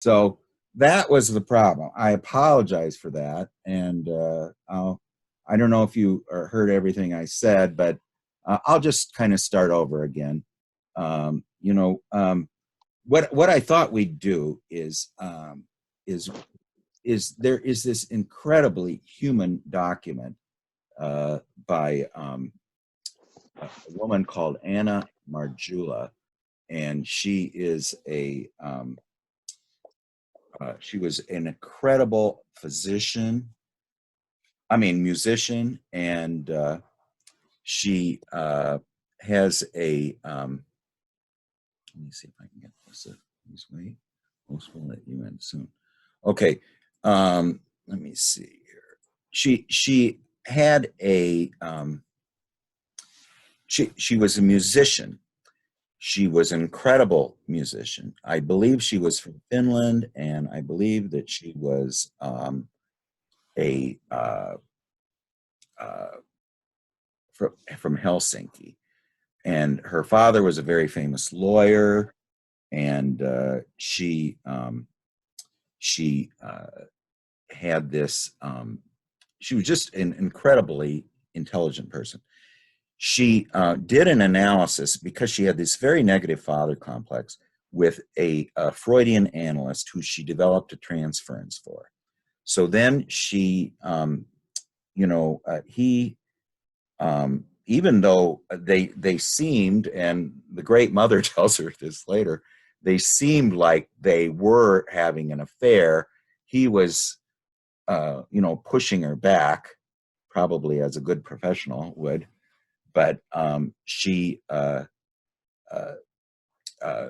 So that was the problem. I apologize for that, and I don't know if you heard everything I said, but I'll just kind of start over again. You know, what I thought we'd do is there is this incredibly human document by a woman called Anna Marjula, and she was an incredible physician. I mean, musician, and she has a. Let me see if I can get this way. Most will let you in soon. Okay. Let me see here. She had a. She was a musician. She was an incredible musician. I believe she was from Finland, and I believe that she was a uh, from Helsinki. And her father was a very famous lawyer, and she had this. She was just an incredibly intelligent person. She did an analysis because she had this very negative father complex with a Freudian analyst who she developed a transference for. So then she, he, even though they seemed, and the great mother tells her this later, they seemed like they were having an affair. He was, pushing her back, probably as a good professional would. But she uh, uh,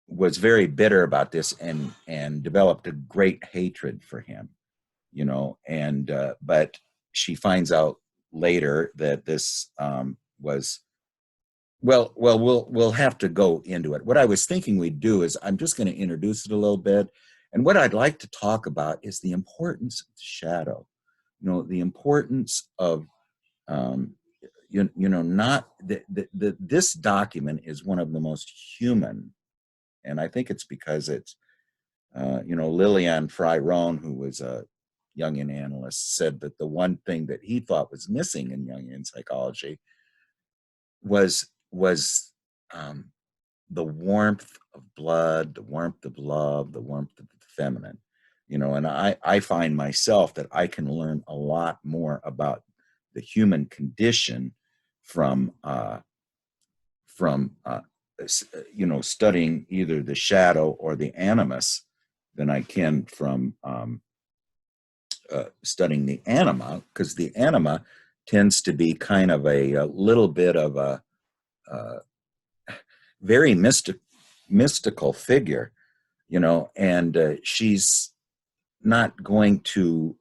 was very bitter about this and developed a great hatred for him, and but she finds out later that this was we'll have to go into it. What I was thinking we'd do is I'm just going to introduce it a little bit, and what I'd like to talk about is the importance of the shadow, the importance of um, not this document is one of the most human, and I think it's because it's Lilian Fry-Rohn, who was a Jungian analyst, said that the one thing that he thought was missing in Jungian psychology was the warmth of blood, the warmth of love, the warmth of the feminine, and I find myself that I can learn a lot more about the human condition from studying either the shadow or the animus than I can from studying the anima, because the anima tends to be kind of a little bit of a very mystical figure, and she's not going to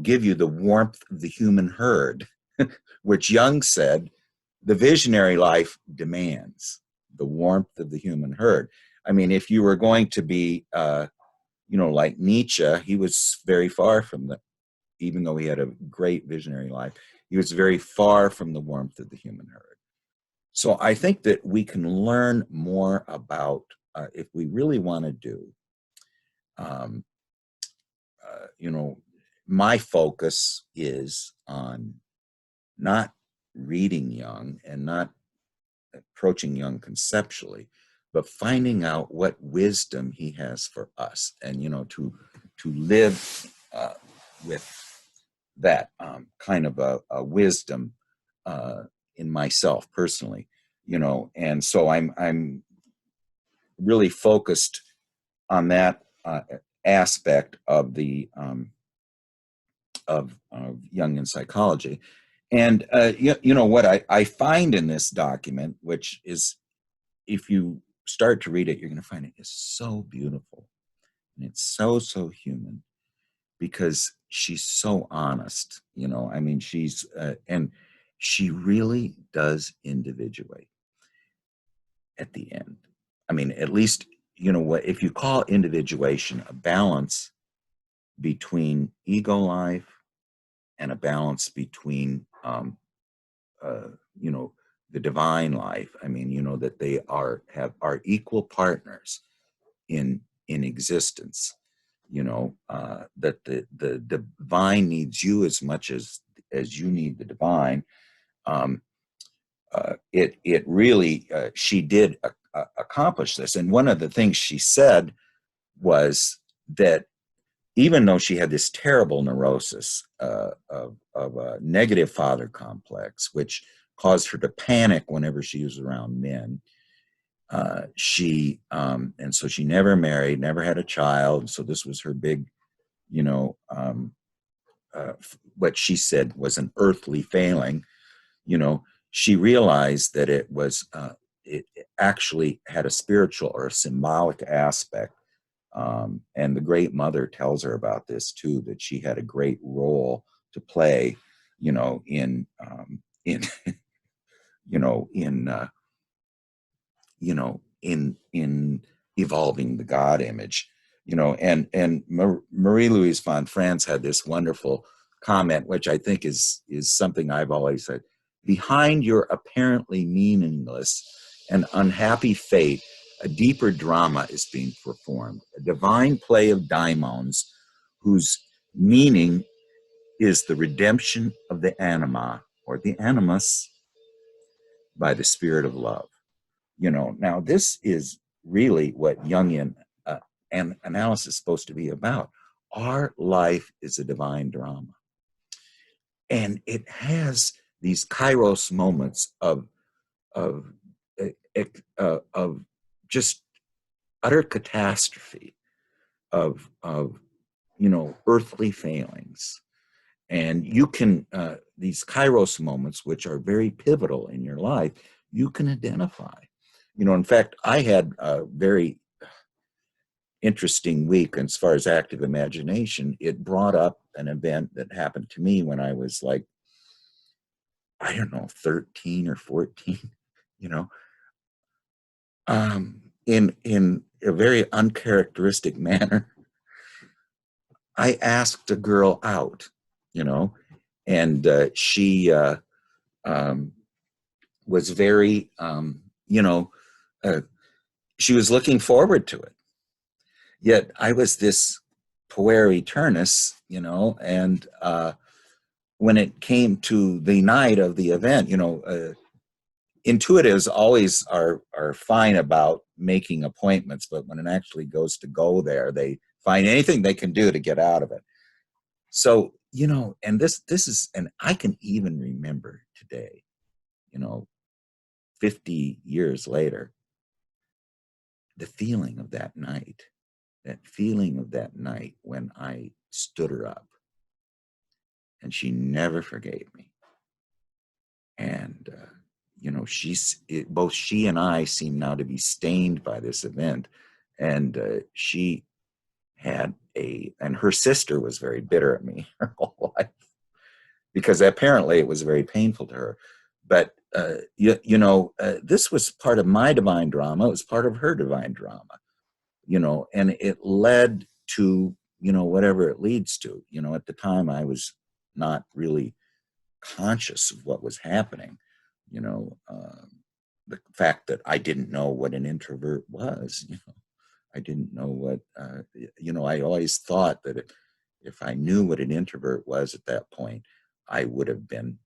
give you the warmth of the human herd, which Jung said the visionary life demands the warmth of the human herd. I mean, if you were going to be, like Nietzsche, he was very far from even though he had a great visionary life, he was very far from the warmth of the human herd. So I think that we can learn more about, if we really want to do, um, my focus is on not reading Jung and not approaching Jung conceptually, but finding out what wisdom he has for us, and to live with that kind of a wisdom in myself personally, and so I'm really focused on that aspect of the of Jungian psychology. And what I find in this document, which is, if you start to read it, you're going to find it is so beautiful, and it's so human, because she's so honest. I mean, she's and she really does individuate at the end. I mean, at least what, if you call individuation a balance between ego life and a balance between the divine life. I mean, that they are equal partners in in existence, you know, that the divine needs you as much as you need the divine. It really, she did accomplish this. And one of the things she said was that even though she had this terrible neurosis of a negative father complex, which caused her to panic whenever she was around men, and so she never married, never had a child. So this was her big, you know, what she said was an earthly failing. You know, she realized that it actually had a spiritual or a symbolic aspect. And the Great Mother tells her about this too, that she had a great role to play, you know, in you know, in evolving the God image, you know. And Marie-Louise von Franz had this wonderful comment, which I think is something I've always said: behind your apparently meaningless and unhappy fate, a deeper drama is being performed, a divine play of daimons whose meaning is the redemption of the anima, or the animus, by the spirit of love. You know, now this is really what Jungian analysis is supposed to be about. Our life is a divine drama, and it has these kairos moments of just utter catastrophe, of you know, earthly failings. And you can, these kairos moments, which are very pivotal in your life, you can identify. You know, in fact, I had a very interesting week as far as active imagination. It brought up an event that happened to me when I was like, I don't know, 13 or 14, you know, in a very uncharacteristic manner. I asked a girl out, you know, and she was very, you know, she was looking forward to it. Yet I was this puer aeternus, you know, and when it came to the night of the event, you know, intuitives always are fine about making appointments, but when it actually goes to go there, they find anything they can do to get out of it. So, you know, and this is, and I can even remember today, you know, 50 years later, the feeling of that night, when I stood her up, and she never forgave me. And, you know, both she and I seem now to be stained by this event. And she had and her sister was very bitter at me her whole life, because apparently it was very painful to her. But, you know, this was part of my divine drama. It was part of her divine drama, you know, and it led to, you know, whatever it leads to. You know, at the time I was not really conscious of what was happening. You know, the fact that I didn't know what an introvert was, you know, I didn't know what, you know, I always thought that if I knew what an introvert was at that point, I would have been,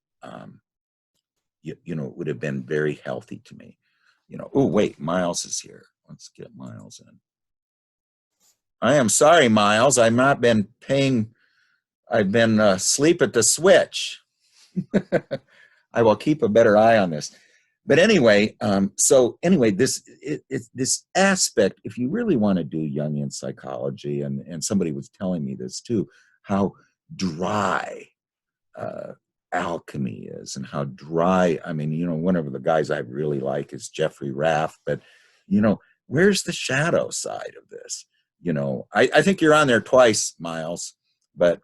you know, it would have been very healthy to me. You know, oh, wait, Miles is here. Let's get Miles in. I am sorry, Miles. I've not been paying, I've been asleep at the switch. I will keep a better eye on this. But anyway, so anyway, this aspect, if you really want to do Jungian psychology, and somebody was telling me this too, how dry alchemy is, and how dry, I mean, you know, one of the guys I really like is Jeffrey Raff, but, you know, where's the shadow side of this? You know, I think you're on there twice, Miles, but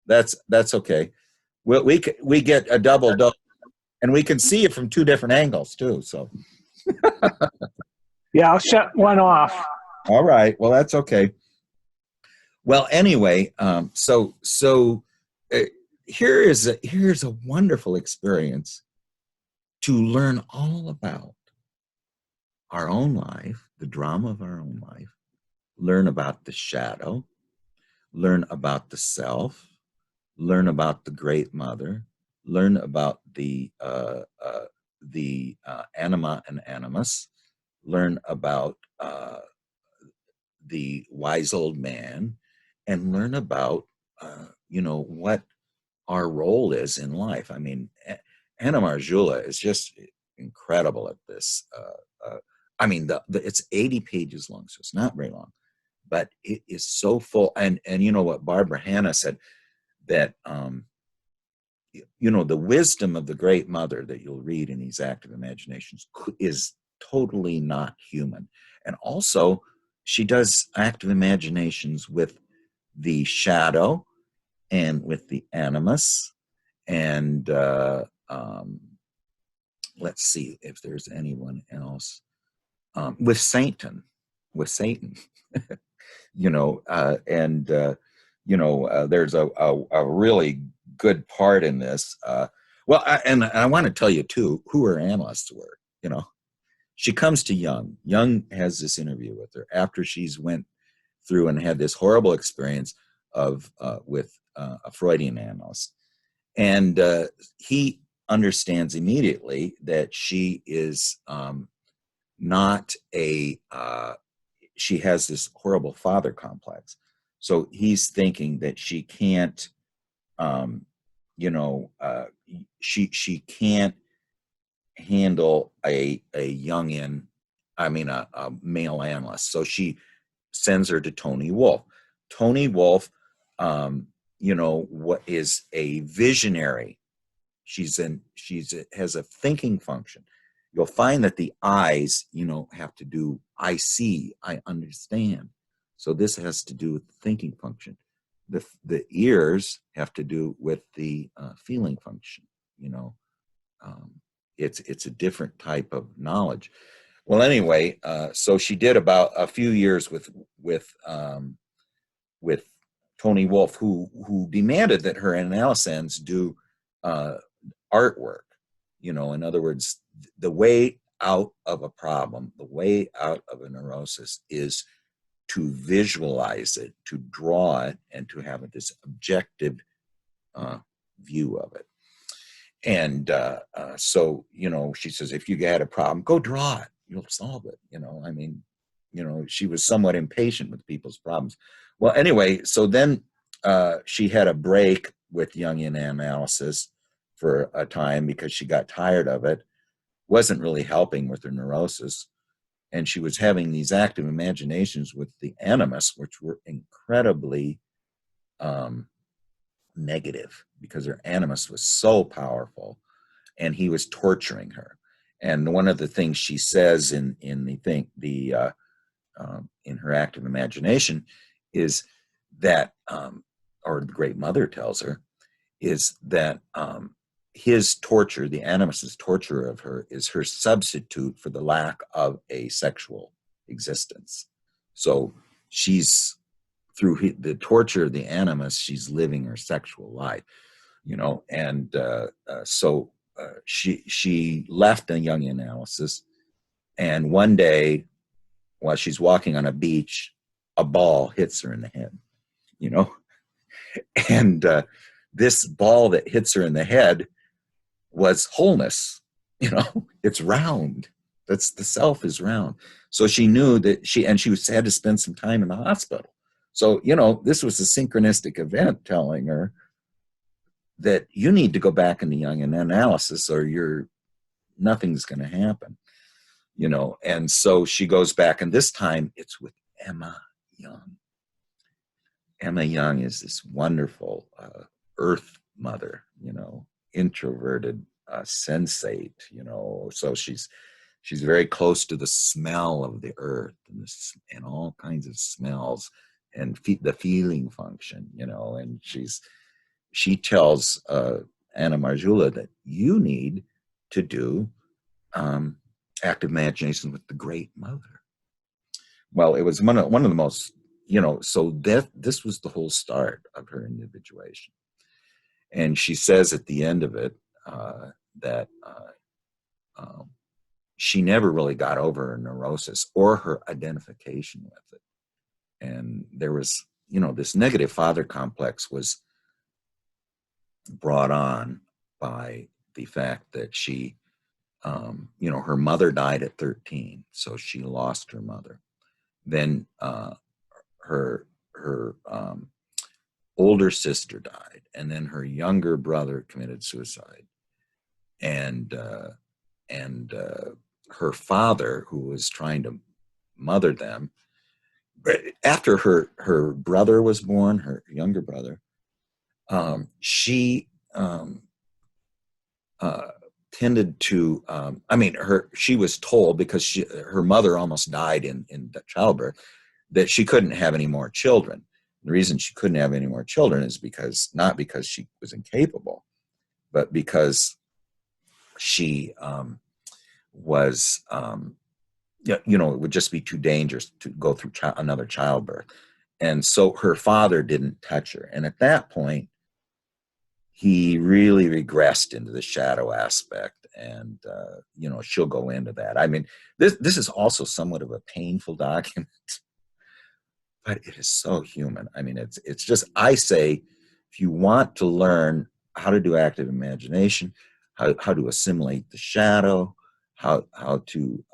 that's okay. We get a double dose, and we can see it from two different angles too. So, yeah, I'll shut one off. All right. Well, that's okay. Well, anyway, so here's a wonderful experience to learn all about our own life, the drama of our own life, learn about the shadow, learn about the self, learn about the Great Mother, learn about the anima and animus, learn about the wise old man, and learn about what our role is in life. I mean, Anna Marjula is just incredible at this. I mean, it's 80 pages long, so it's not very long, but it is so full. And you know what Barbara Hannah said, that the wisdom of the Great Mother that you'll read in these active imaginations is totally not human. And also, she does active imaginations with the shadow and with the animus. And let's see if there's anyone else. With Satan, there's a really good part in this. And I want to tell you too who her analysts were. She comes to Jung. Jung has this interview with her after she's went through and had this horrible experience of with a Freudian analyst, and he understands immediately that she is not she has this horrible father complex. So he's thinking that she can't, she can't handle a Jungian, a male analyst. So she sends her to Toni Wolff. Toni Wolff, what is a visionary. Has a thinking function. You'll find that the eyes, have to do, I see, I understand. So this has to do with the thinking function. The ears have to do with the feeling function. It's a different type of knowledge. Well, anyway, so she did about a few years with Toni Wolff, who demanded that her analysands do artwork. In other words, the way out of a problem, the way out of a neurosis is to visualize it, to draw it, and to have this objective view of it. And so, she says, if you had a problem, go draw it. You'll solve it. She was somewhat impatient with people's problems. Well, anyway, so then she had a break with Jungian analysis for a time because she got tired of it, wasn't really helping with her neurosis. And she was having these active imaginations with the Animus, which were incredibly negative because her Animus was so powerful and he was torturing her. And one of the things she says in her active imagination is that, or the Great Mother tells her, is that his torture, the Animus's torture of her, is her substitute for the lack of a sexual existence. So she's, through the torture of the Animus, she's living her sexual life, and so she left the Jungian analysis, and one day, while she's walking on a beach, a ball hits her in the head, and this ball that hits her in the head was wholeness. It's round. That's the self is round. So she knew that she had to spend some time in the hospital. So, this was a synchronistic event telling her that you need to go back in the Jungian analysis or nothing's going to happen, and so she goes back, and this time it's with Emma Jung. Emma Jung is this wonderful earth mother, introverted sensate, so she's very close to the smell of the earth and all kinds of smells and the feeling function, and she tells Anna Marjula that you need to do active imagination with the Great Mother. Well, it was one of the most, so this was the whole start of her individuation. And she says at the end of it that she never really got over her neurosis or her identification with it. And there was, this negative father complex was brought on by the fact that she, her mother died at 13, so she lost her mother. Then her older sister died, and then her younger brother committed suicide, and her father, who was trying to mother them, after her brother was born, her younger brother, she tended to, she was told, because her mother almost died in childbirth, that she couldn't have any more children. The reason she couldn't have any more children is not because she was incapable, but because she was, it would just be too dangerous to go through another childbirth. And so her father didn't touch her. And at that point, he really regressed into the shadow aspect. And, she'll go into that. I mean, this is also somewhat of a painful document, but it is so human. I mean, it's just, I say, if you want to learn how to do active imagination, how to assimilate the shadow, how to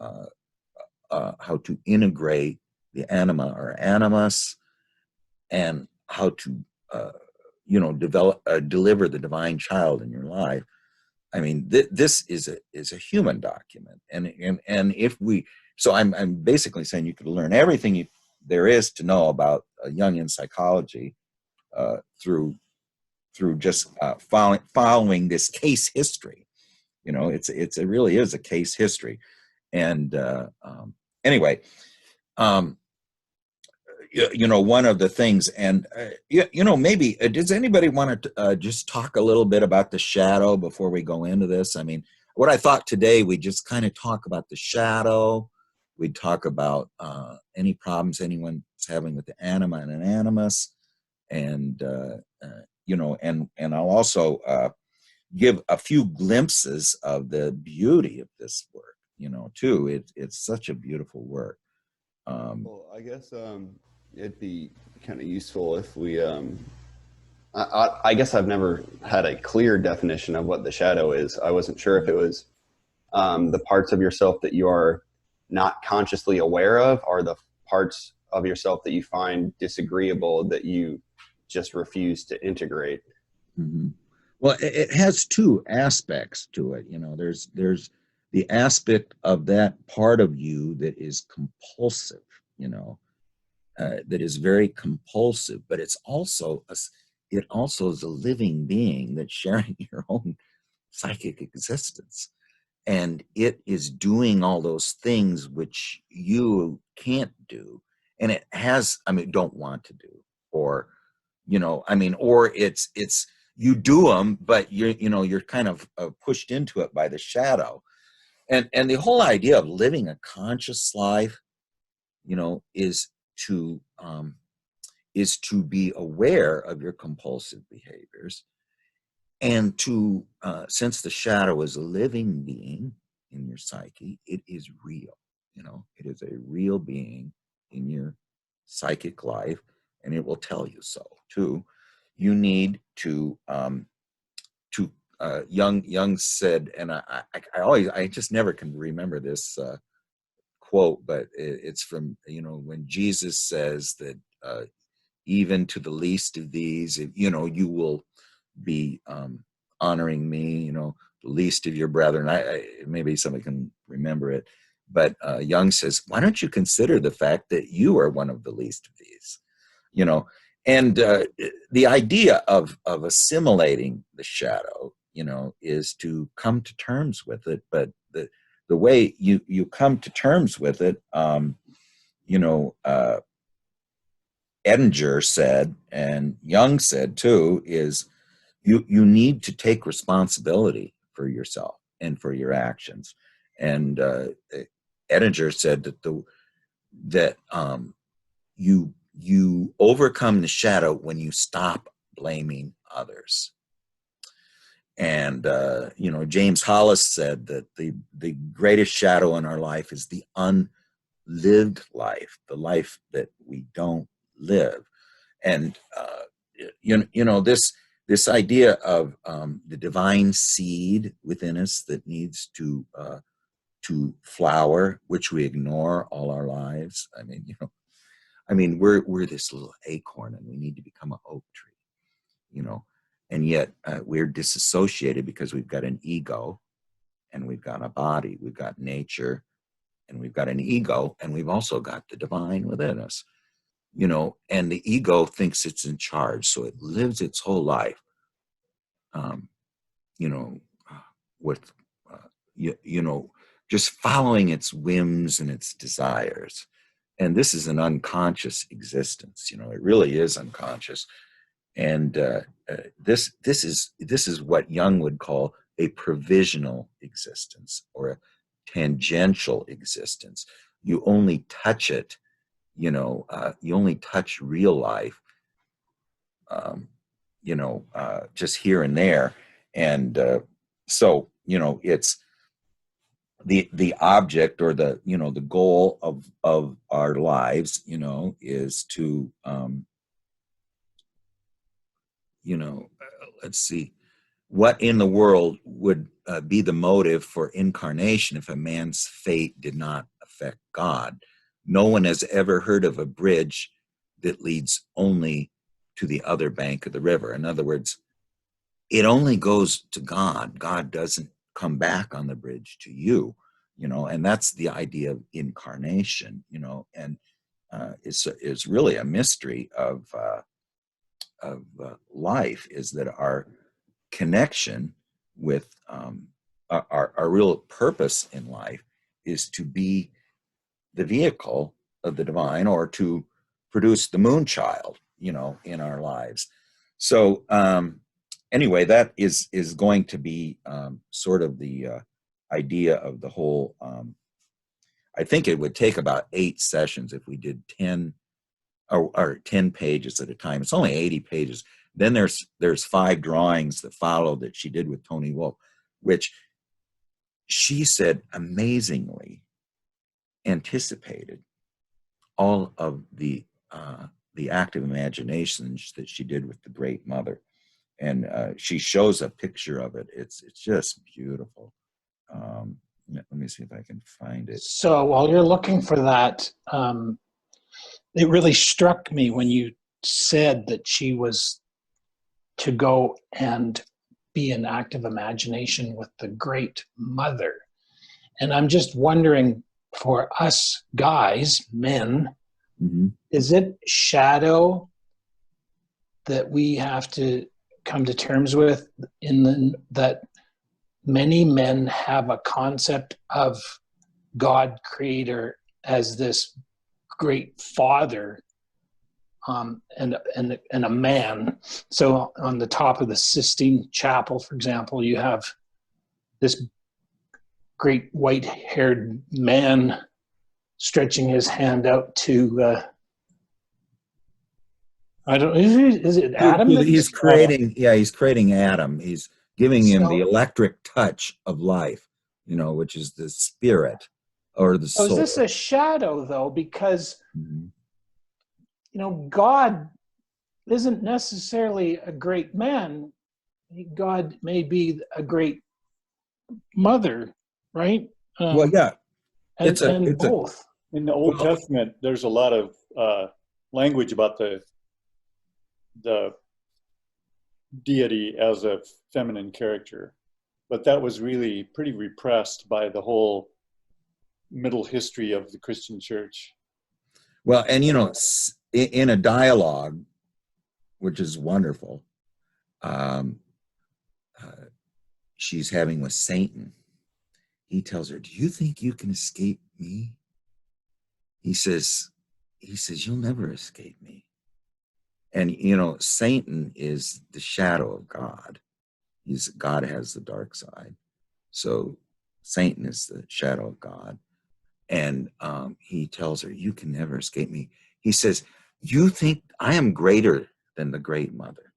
integrate the anima or animus, and how to deliver the divine child in your life. I mean, this is a human document, and if we, so I'm basically saying you could learn everything there is to know about Jungian psychology through just following this case history. It really is a case history. And anyway, one of the things, and maybe does anybody want to just talk a little bit about the shadow before we go into this? I mean, what I thought today, we just kind of talk about the shadow. We'd talk about any problems anyone's having with the anima and an animus, and and I'll also give a few glimpses of the beauty of this work. Too. It's such a beautiful work. Well, I guess it'd be kind of useful if we. I guess I've never had a clear definition of what the shadow is. I wasn't sure if it was the parts of yourself that you are not consciously aware of, or the parts of yourself that you find disagreeable that you just refuse to integrate. Mm-hmm. Well, it has two aspects to it. There's the aspect of that part of you that is compulsive, that is very compulsive, but it also is a living being that's sharing your own psychic existence. And it is doing all those things which you can't do. And it has, don't want to do, or, or it's, you do them, but you're kind of pushed into it by the shadow. And the whole idea of living a conscious life, is to be aware of your compulsive behaviors, and to, since the shadow is a living being in your psyche, it is real. It is a real being in your psychic life, and it will tell you so too. You need to Jung said, and I just never can remember this quote, but it's from, when Jesus says that even to the least of these, you will be honoring me, the least of your brethren. Maybe somebody can remember it, but Jung says, why don't you consider the fact that you are one of the least of these, and the idea of assimilating the shadow, is to come to terms with it. But the way you come to terms with it, Edinger said, and Jung said too, is you need to take responsibility for yourself and for your actions. And Edinger said that you overcome the shadow when you stop blaming others. And James Hollis said that the greatest shadow in our life is the unlived life, the life that we don't live. And this idea of the divine seed within us that needs to flower, which we ignore all our lives. I mean, we're this little acorn, and we need to become an oak tree, and yet we're disassociated because we've got an ego, and we've got a body, we've got nature, and we've got an ego, and we've also got the divine within us, and the ego thinks it's in charge, so it lives its whole life, you know, with just following its whims and its desires. And this is an unconscious existence. It really is unconscious. And this is what Jung would call a provisional existence, or a tangential existence. You only touch it, you only touch real life, just here and there. And so, it's the object, or the goal of our lives, is to, let's see, what in the world would be the motive for incarnation if a man's fate did not affect God? No one has ever heard of a bridge that leads only to the other bank of the river. In other words, it only goes to God. God doesn't come back on the bridge to you, and that's the idea of incarnation, and is really a mystery of life, is that our connection with our real purpose in life is to be the vehicle of the divine, or to produce the moon child, in our lives. So anyway, that is going to be sort of the idea of the whole. I think it would take about 8 sessions if we did 10 or 10 pages at a time. It's only 80 pages. Then there's 5 drawings that follow that she did with Toni Wolff, which she said amazingly anticipated all of the active imaginations that she did with the Great Mother. And she shows a picture of it. It's just beautiful. Let me see if I can find it. So while you're looking for that, it really struck me when you said that she was to go and be an active imagination with the Great Mother. And I'm just wondering, for us guys, men, Mm-hmm. is it shadow that we have to come to terms with, that many men have a concept of God creator as this great father, and a man. So on the top of the Sistine Chapel, for example, you have this great white-haired man stretching his hand out to I don't. Is it Adam? He's creating. Yeah, he's creating Adam. He's giving him the electric touch of life, which is the spirit or the soul. So is this a shadow, though? Because God isn't necessarily a great man. God may be a great mother, right? Well, yeah, it's both. In the Old Testament, there's a lot of language about the deity as a feminine character, but that was really pretty repressed by the whole middle history of the Christian church. Well, and in a dialogue, which is wonderful, she's having with Satan, he tells her, "Do you think you can escape me?" He says, "You'll never escape me." And, Satan is the shadow of God. God has the dark side. So Satan is the shadow of God. And he tells her, "You can never escape me." He says, "You think I am greater than the Great Mother?"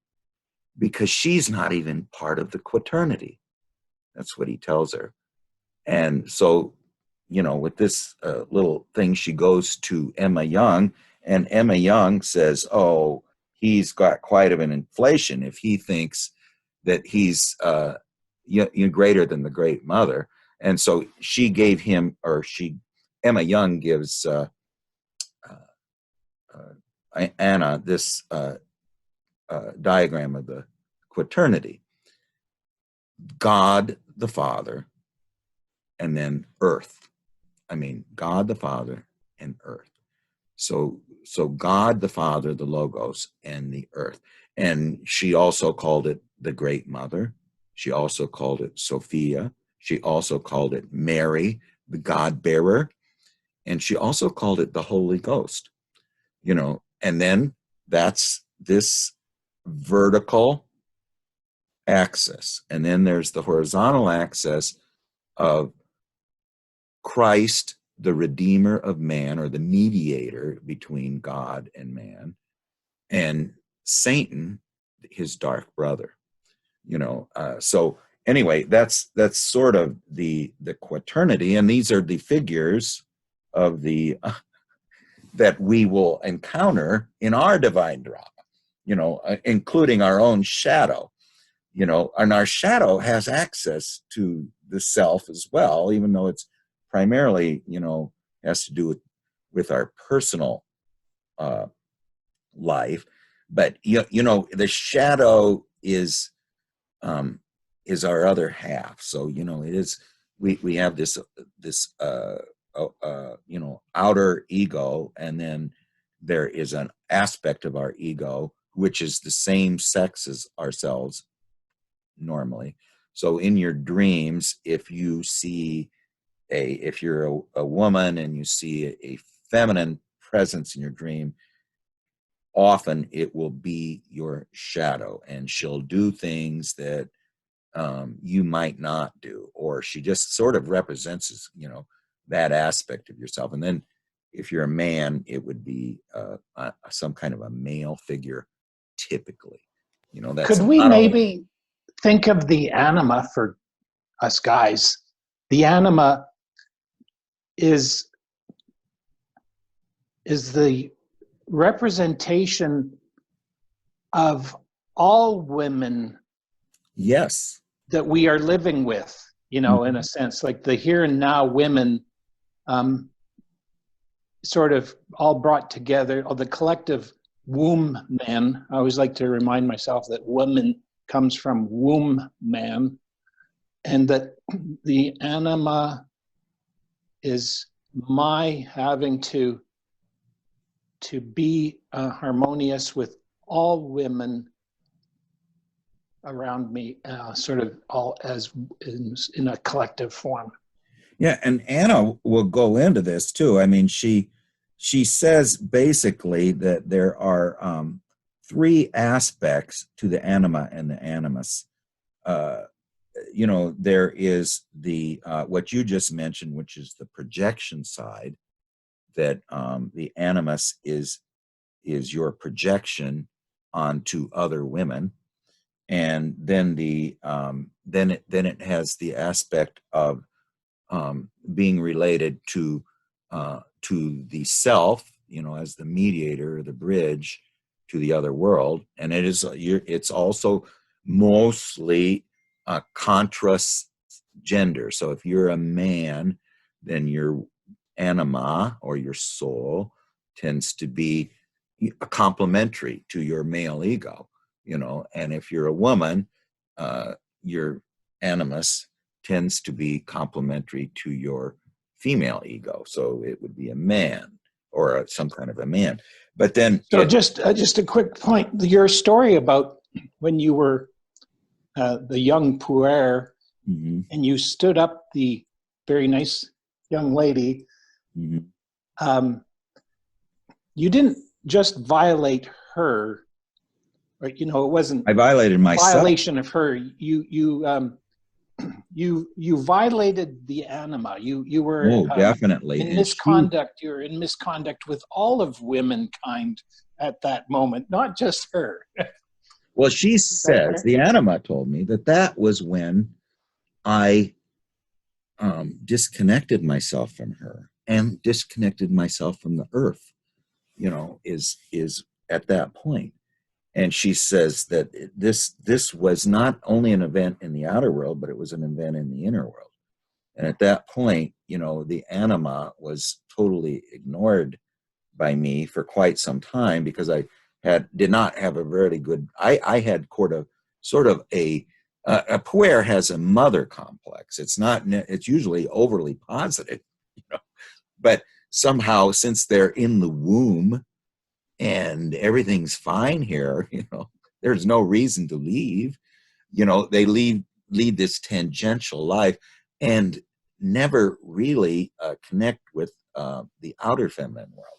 Because she's not even part of the Quarternatee. That's what he tells her. And so, with this little thing, she goes to Emma Jung And Emma Young says, oh, he's got quite of an inflation if he thinks that he's greater than the Great Mother. And so she gave him, Emma Young gives Anna this diagram of the Quaternatee. God the Father, and then earth. I mean, God the Father and earth. So God the Father, the Logos, and the earth. And she also called it the Great Mother. She also called it Sophia. She also called it Mary, the God bearer. And she also called it the Holy Ghost. And then that's this vertical axis. And then there's the horizontal axis of Christ, the Redeemer of man, or the mediator between God and man, and Satan, his dark brother. So anyway, that's sort of the Quaternatee, and these are the figures of the that we will encounter in our divine drama, including our own shadow, and our shadow has access to the self as well, even though it's primarily, has to do with our personal life. But the shadow is our other half. So it is. We have this outer ego, and then there is an aspect of our ego which is the same sex as ourselves normally. So in your dreams, if you see if you're a woman and you see a feminine presence in your dream, often it will be your shadow, and she'll do things that you might not do, or she just sort of represents, that aspect of yourself. And then if you're a man, it would be some kind of a male figure, typically. That's Could we not always. maybe think of the anima for us guys? The anima is the representation of all women, Yes, that we are living with, in a sense, like the here and now women, sort of all brought together, or the collective womb man. I always like to remind myself that woman comes from womb man, and that the anima is my having to be harmonious with all women around me, sort of all as in a collective form. yeah, and Anna will go into this too. I mean, she says basically that there are three aspects to the anima and the animus. There is the what you just mentioned, which is the projection side. That the animus is your projection onto other women, and then then it has the aspect of being related to the self, as the mediator, the bridge to the other world, and it's also mostly contra gender. So if you're a man, then your anima, or your soul, tends to be complementary to your male ego, and if you're a woman, your animus tends to be complementary to your female ego. So it would be a man, or some kind of a man. But then, so just a quick point: your story about when you were the young puer, mm-hmm, and you stood up the very nice young lady. mm-hmm. You didn't just violate her, or it wasn't. I violated myself. Violation of her. You violated the anima. You were definitely in misconduct. You're in misconduct with all of womankind at that moment, not just her. Well, she says, the anima told me that was when I disconnected myself from her and disconnected myself from the earth. is at that point. And she says that this was not only an event in the outer world, but it was an event in the inner world. And at that point, the anima was totally ignored by me for quite some time, because I did not have a very good, I had sort of a puer has a mother complex. It's usually overly positive, but somehow, since they're in the womb and everything's fine here, there's no reason to leave. They lead this tangential life and never really connect with the outer feminine world.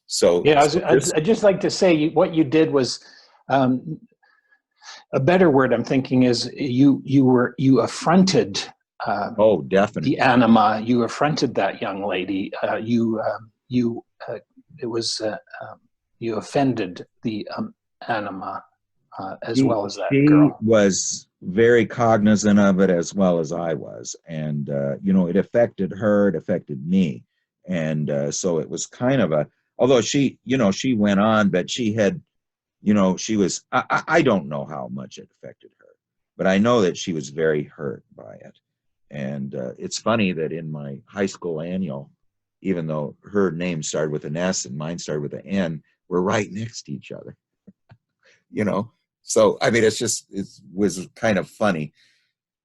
So yeah, I'd just like to say what you did was, a better word I'm thinking is you affronted. Oh, definitely. The anima. You affronted that young lady. You offended the anima as well as that girl. She was very cognizant of it, as well as I was, and it affected her. It affected me, and so it was kind of a. Although she went on, but she had, she was. I don't know how much it affected her, but I know that she was very hurt by it. And it's funny that in my high school annual, even though her name started with an S and mine started with an N, we're right next to each other. So I mean, it was kind of funny.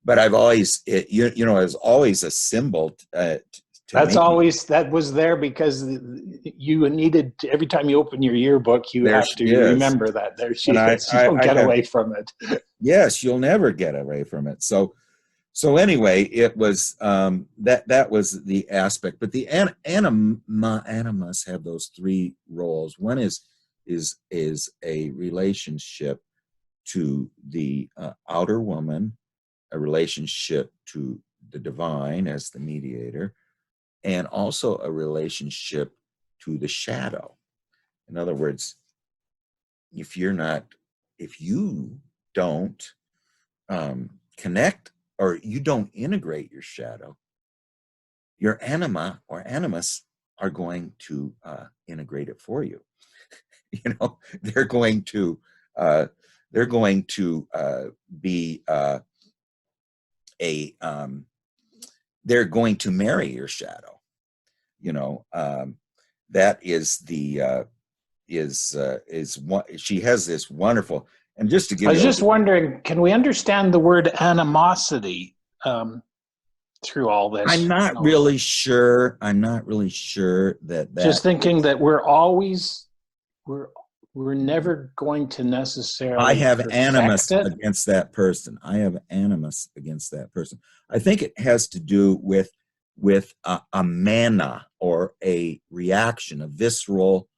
But I've always, it was always a symbol. That was there because you needed to, every time you open your yearbook, you have to remember that there she is. You don't get away from it. Yes, you'll never get away from it. So anyway, it was that was the aspect. But the animus have those three roles. One is a relationship to the outer woman, a relationship to the divine as the mediator, and also a relationship to the shadow. In other words, if you don't connect, or you don't integrate your shadow, your anima or animus are going to integrate it for you. They're going to be they're going to marry your shadow. That is what she has this wonderful. And just to give I was just wondering, can we understand the word animosity through all this? I'm not really sure. that. Just thinking that we're never going to necessarily. I have animus against that person. I think it has to do with a mana, or a reaction, a visceral,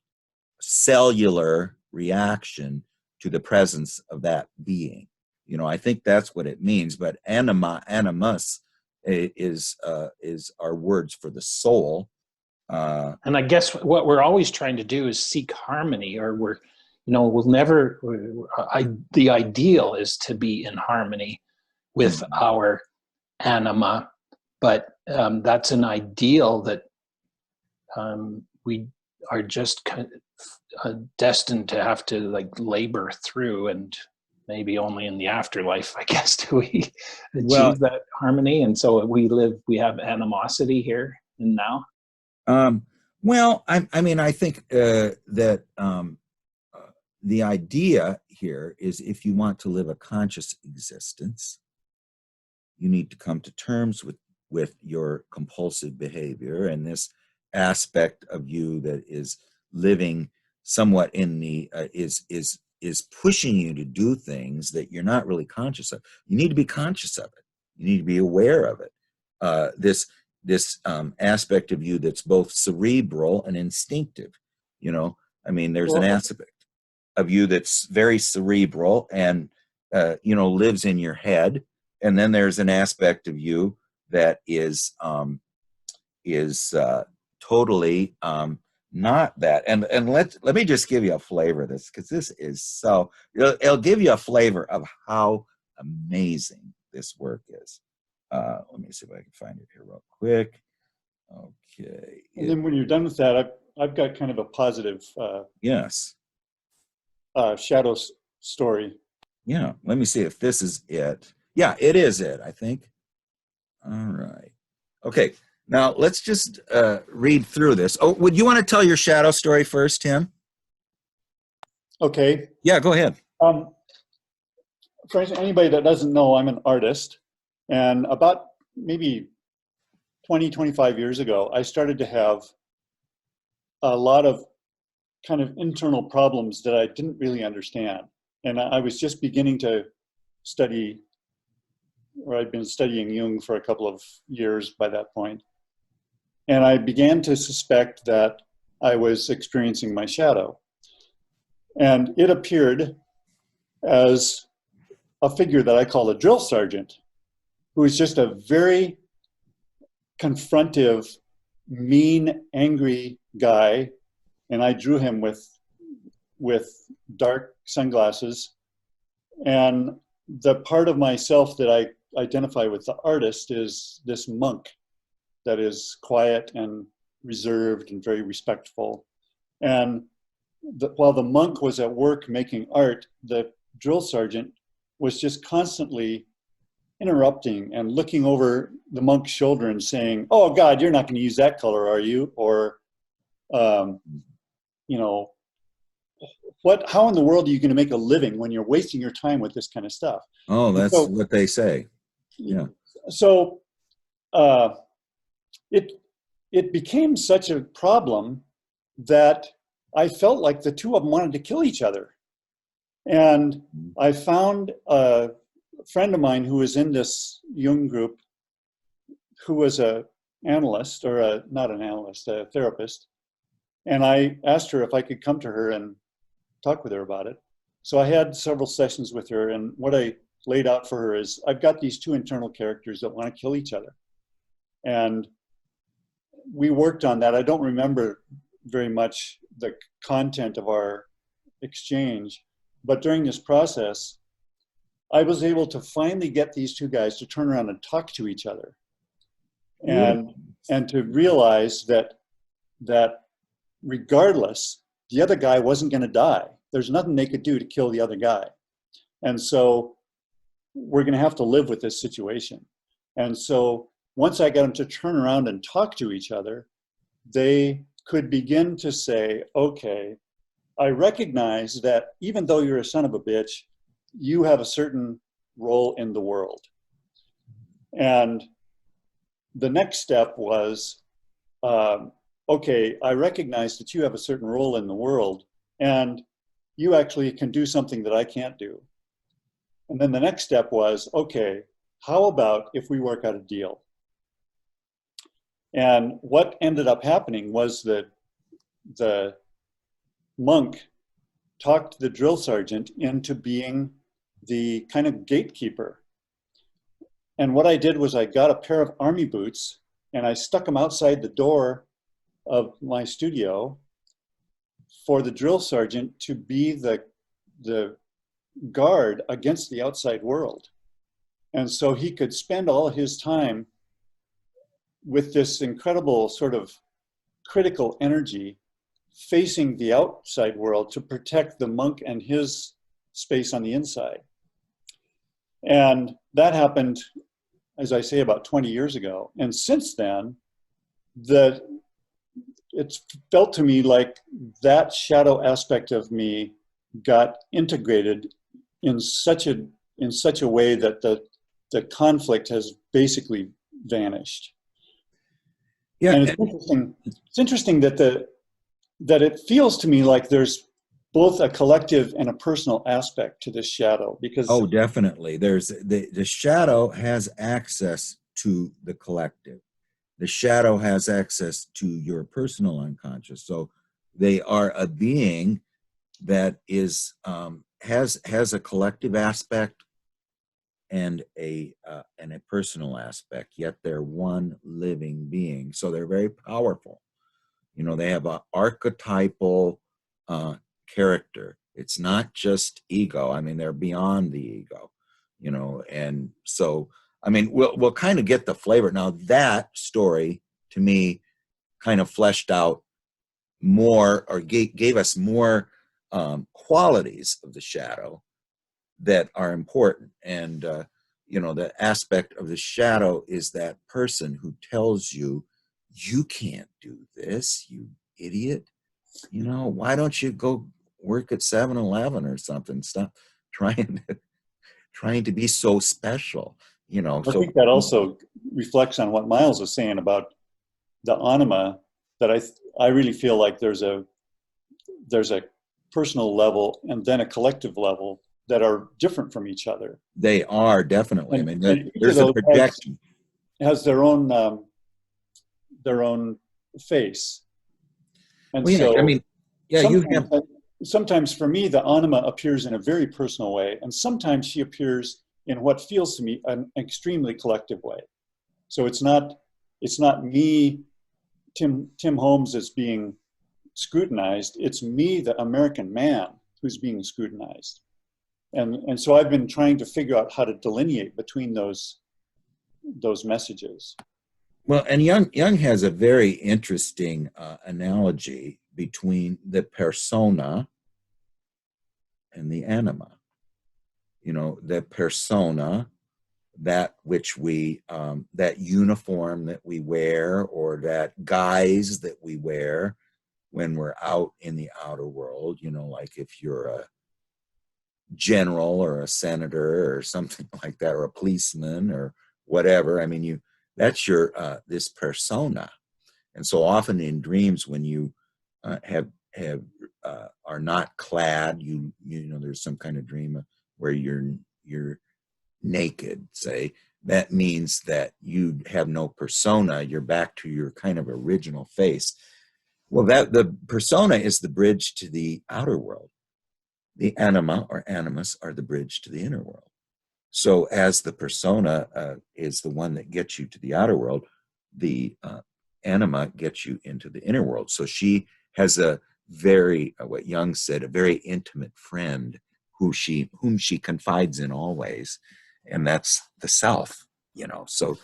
cellular reaction to the presence of that being. I think that's what it means. But animus is our words for the soul. And I guess what we're always trying to do is seek harmony, or we'll never. The ideal is to be in harmony with our anima, but that's an ideal that we are just destined to have to labor through, and maybe only in the afterlife, I guess, do we achieve that harmony. And so we have animosity here and now. I think that the idea here is, if you want to live a conscious existence, you need to come to terms with your compulsive behavior, and this aspect of you that is living somewhat in the is pushing you to do things that you're not really conscious of. You need to be conscious of it. You need to be aware of it. This aspect of you that's both cerebral and instinctive. There's an aspect of you that's very cerebral and lives in your head, and then there's an aspect of you that is totally not that. And let me just give you a flavor of this, because this is so. It'll give you a flavor of how amazing this work is. Let me see if I can find it here real quick. Okay. And then when you're done with that, I've got kind of a positive Yes. shadow story. Yeah. Let me see if this is it. Yeah, it is it, I think. All right. Okay. Now let's just read through this. Oh, would you want to tell your shadow story first, Tim? Okay. Yeah, go ahead. For anybody that doesn't know, I'm an artist. And about maybe 20, 25 years ago, I started to have a lot of kind of internal problems that I didn't really understand. And I was just beginning to study, or I'd been studying Jung for a couple of years by that point. And I began to suspect that I was experiencing my shadow. And it appeared as a figure that I call a drill sergeant, who is just a very confrontive, mean, angry guy. And I drew him with dark sunglasses. And the part of myself that I identify with the artist is this monk that is quiet and reserved and very respectful. And while the monk was at work making art, the drill sergeant was just constantly interrupting and looking over the monk's shoulder and saying, "Oh God, you're not going to use that color, are you?" Or, you know, how in the world are you going to make a living when you're wasting your time with this kind of stuff? Oh, that's what they say. Yeah. So it became such a problem that I felt like the two of them wanted to kill each other. And I found a friend of mine who was in this Jung group, who was a analyst, or not an analyst, a therapist. And I asked her if I could come to her and talk with her about it. So I had several sessions with her, and what I laid out for her is, I've got these two internal characters that want to kill each other. And we worked on that. I don't remember very much the content of our exchange, but during this process, I was able to finally get these two guys to turn around and talk to each other, and to realize that regardless, the other guy wasn't going to die. There's nothing they could do to kill the other guy. And so we're going to have to live with this situation. And so once I got them to turn around and talk to each other, they could begin to say, okay, I recognize that even though you're a son of a bitch, you have a certain role in the world. And the next step was, okay, I recognize that you have a certain role in the world, and you actually can do something that I can't do. And then the next step was, okay, how about if we work out a deal? And what ended up happening was that the monk talked the drill sergeant into being the kind of gatekeeper. And what I did was I got a pair of army boots and I stuck them outside the door of my studio for the drill sergeant to be the guard against the outside world. And so he could spend all of his time with this incredible sort of critical energy facing the outside world to protect the monk and his space on the inside. And that happened, as I say, about 20 years ago. And since then, it's felt to me like that shadow aspect of me got integrated in such a way that the conflict has basically vanished. Yeah. And it's interesting that it feels to me like there's both a collective and a personal aspect to this shadow, because oh, definitely. There's the shadow has access to the collective. The shadow has access to your personal unconscious. So they are a being that is has a collective aspect and a personal aspect. Yet they're one living being. So they're very powerful. You know, they have an archetypal character. It's not just ego. I mean, they're beyond the ego, you know. And so, I mean, we'll kind of get the flavor. Now, that story, to me, kind of fleshed out more, or gave us more qualities of the shadow that are important. And you know, the aspect of the shadow is that person who tells you, you can't do this, you idiot. You know, why don't you go work at 7-Eleven or something? Stop trying to be so special, you know. I So think that also reflects on what Miles was saying about the anima, that I really feel like there's a personal level and then a collective level that are different from each other. they are definitely. I And, mean, and each there's of a those projection. has their own face. And Well, yeah, so I mean, yeah, you have. sometimes for me, the anima appears in a very personal way, and sometimes she appears in what feels to me an extremely collective way. So it's not me, Tim Holmes, as being scrutinized. It's me, the American man, who's being scrutinized. And so I've been trying to figure out how to delineate between those messages. Well, and Jung has a very interesting analogy between the persona and the anima. You know, the persona, that which we, that uniform that we wear, or that guise that we wear when we're out in the outer world. You know, like if you're a general or a senator or something like that, or a policeman or whatever. I mean, that's your this persona. And so often in dreams, when you are not clad, you know, there's some kind of dream where you're naked, say, that means that you have no persona. You're back to your kind of original face. Well, that the persona is the bridge to the outer world. The anima or animus are the bridge to the inner world. So as the persona is the one that gets you to the outer world, the anima gets you into the inner world. So she has a very, what Jung said, a very intimate friend whom she confides in always, and that's the self. You know, so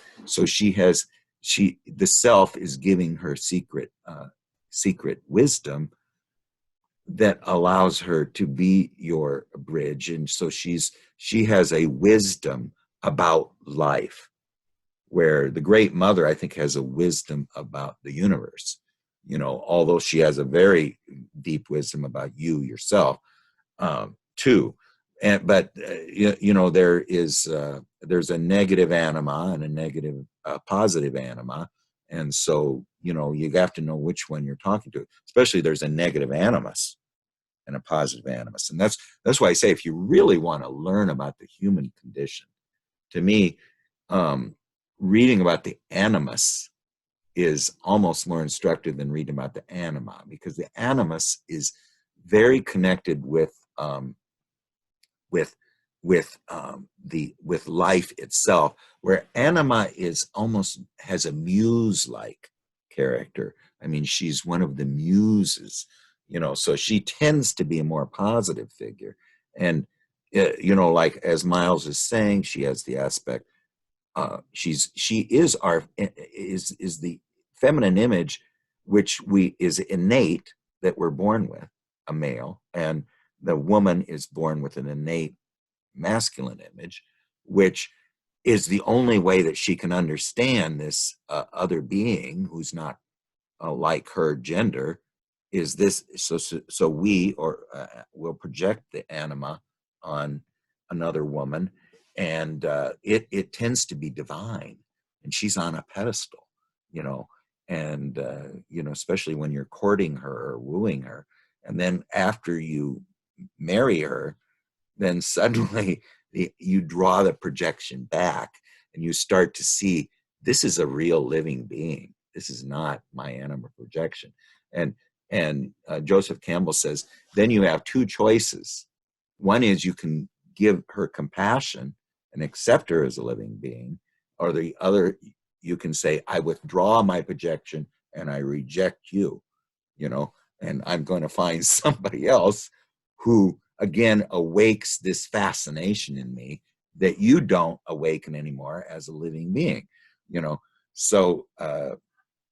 the self is giving her secret wisdom that allows her to be your bridge. And so she has a wisdom about life, where the great mother, I think, has a wisdom about the universe, you know, although she has a very deep wisdom about you yourself too. But you know, there's a negative anima and a negative positive anima. And so, you know, you have to know which one you're talking to, especially there's a negative animus and a positive animus. And that's why I say, if you really want to learn about the human condition, to me, reading about the animus is almost more instructive than reading about the anima, because the animus is very connected with life itself, where anima is almost has a muse-like character. I mean, she's one of the muses, you know, so she tends to be a more positive figure. And you know, like as Miles is saying, she has the aspect. She is the feminine image, which is innate, that we're born with, a male, and the woman is born with an innate masculine image, which is the only way that she can understand this other being who's not like her gender. Is this so we will project the anima on another woman, and it tends to be divine, and she's on a pedestal, you know. And you know, especially when you're courting her or wooing her, and then after you marry her, then suddenly you draw the projection back, and you start to see, this is a real living being. This is not my anima projection. And Joseph Campbell says, then you have two choices. One is you can give her compassion and accept her as a living being, or the other, you can say, I withdraw my projection and I reject you, you know, and I'm going to find somebody else who, again, awakes this fascination in me that you don't awaken anymore as a living being, you know. So,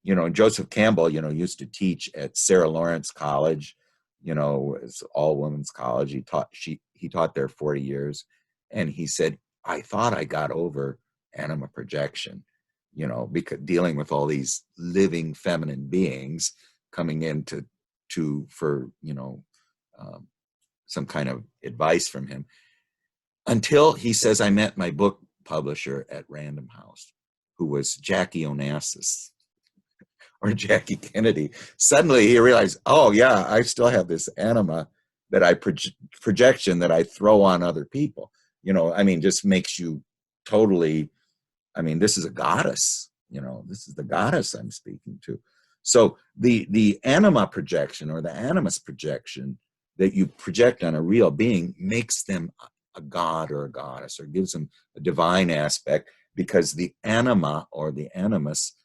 you know, Joseph Campbell, you know, used to teach at Sarah Lawrence College, you know, it's all women's college. He taught there 40 years. And he said, I thought I got over anima projection, you know, because dealing with all these living feminine beings coming in for, you know, some kind of advice from him, until he says, I met my book publisher at Random House, who was Jackie Onassis or Jackie Kennedy. Suddenly he realized, oh yeah, I still have this anima that I projection that I throw on other people. You know, I mean, just makes you totally, I mean, this is a goddess, you know, this is the goddess I'm speaking to. So the anima projection or the animus projection that you project on a real being makes them a god or a goddess, or gives them a divine aspect, because the anima or the animus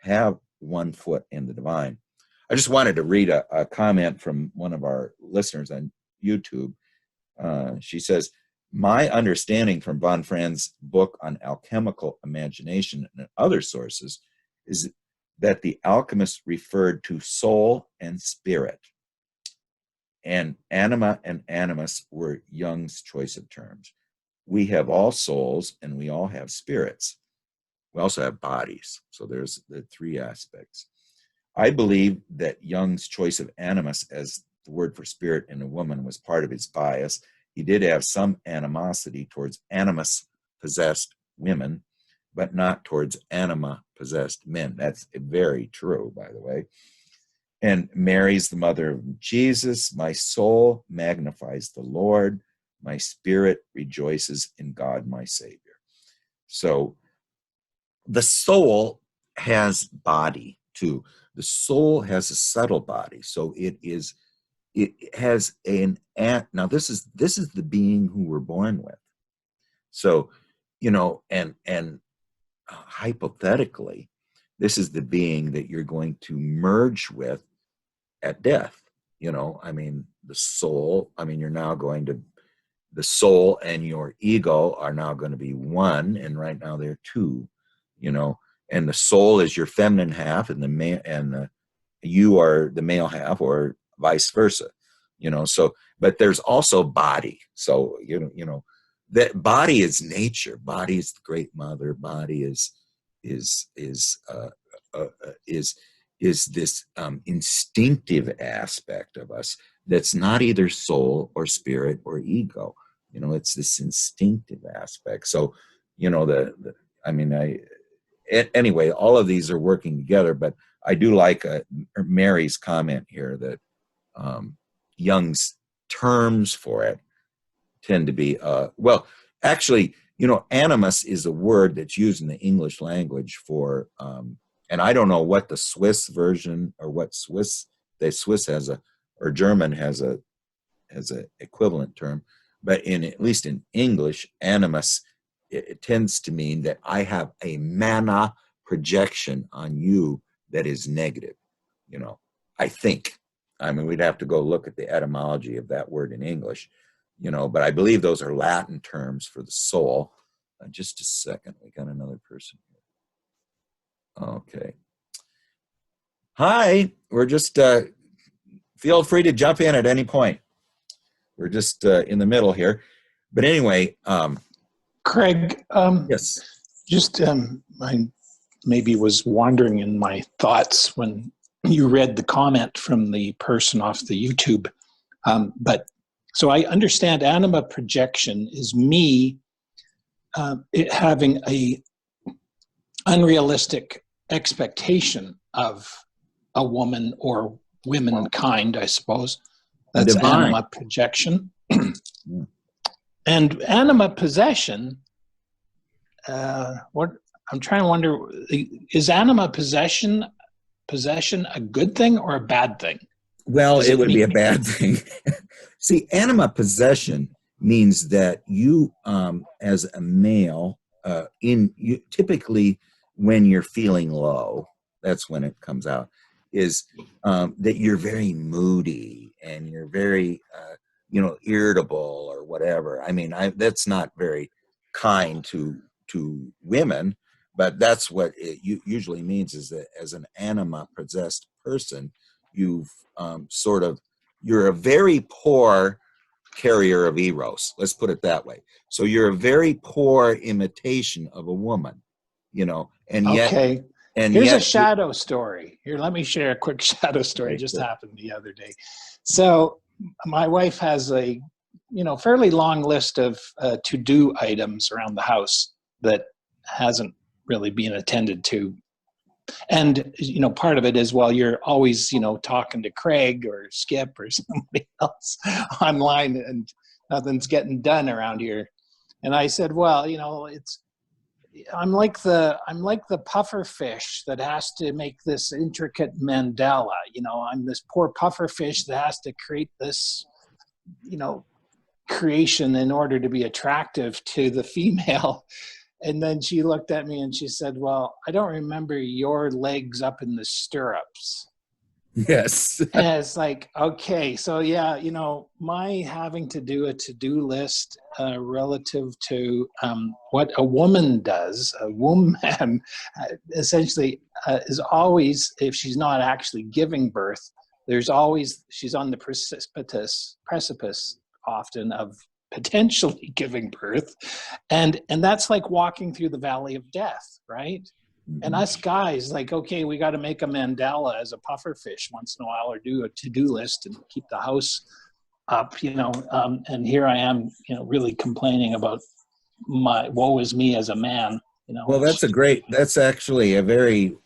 have one foot in the divine. I just wanted to read a comment from one of our listeners on YouTube. She says, my understanding from von Franz's book on alchemical imagination and other sources is that the alchemists referred to soul and spirit, and anima and animus were Jung's choice of terms. We have all souls and we all have spirits. We also have bodies. So there's the three aspects. I believe that Jung's choice of animus as the word for spirit in a woman was part of his bias. He did have some animosity towards animus-possessed women, but not towards anima-possessed men. That's very true, by the way. And Mary's the mother of Jesus. My soul magnifies the Lord. My spirit rejoices in God, my Savior. So the soul has body too. The soul has a subtle body. So it has now this is the being who we're born with. So, you know, and hypothetically, this is the being that you're going to merge with at death. You know, I mean, the soul, I mean, the soul and your ego are now going to be one, and right now they're two, you know, and the soul is your feminine half, and you are the male half, or vice versa, you know. So, but there's also body. So, you know, that body is nature. Body is the great mother. Body is this instinctive aspect of us that's not either soul or spirit or ego. You know, it's this instinctive aspect. So, you know, anyway, all of these are working together, but I do like Mary's comment here that Jung's terms for it tend to be, well, actually, you know, animus is a word that's used in the English language for, and I don't know what the Swiss version or what Swiss has or German has a equivalent term, but at least in English, animus, it tends to mean that I have a mana projection on you that is negative, you know, I think. I mean, we'd have to go look at the etymology of that word in English, you know, but I believe those are Latin terms for the soul. Just a second, we got another person here. Okay. Hi, we're just, feel free to jump in at any point. We're just in the middle here. But anyway. Craig, yes. Just, I maybe was wandering in my thoughts when you read the comment from the person off the YouTube. But so I understand anima projection is me having a unrealistic expectation of a woman or womankind, I suppose. That's anima projection. And anima possession, what I'm trying to wonder, is anima possession a good thing or a bad thing? Well, it would be a bad thing. See, anima possession means that you, as a male, typically when you're feeling low, that's when it comes out, is that you're very moody and you're very, you know, irritable or whatever. I mean, that's not very kind to women, but that's what it usually means, is that as an anima possessed person, you've you're a very poor carrier of eros. Let's put it that way. So you're a very poor imitation of a woman, you know, and yet, Okay. and Here's a yet, shadow story. Here, let me share a quick shadow story. Okay, Just cool. happened the other day. So my wife has a, fairly long list of to-do items around the house that hasn't really been attended to. And, part of it is, well, you're always, talking to Craig or Skip or somebody else online, and nothing's getting done around here. And I said, well, I'm like the puffer fish that has to make this intricate mandala. I'm this poor puffer fish that has to create this, creation in order to be attractive to the female. And then she looked at me and she said, well, I don't remember your legs up in the stirrups. yes. And it's like, okay, so yeah, my having to do a to-do list relative to what a woman does, a woman essentially is always, if she's not actually giving birth, she's on the precipice often of potentially giving birth, and that's like walking through the valley of death, right? And us guys, like, okay, we got to make a mandala as a puffer fish once in a while, or do a to-do list and keep the house up, and here I am, really complaining about my woe is me as a man, Well, that's actually a very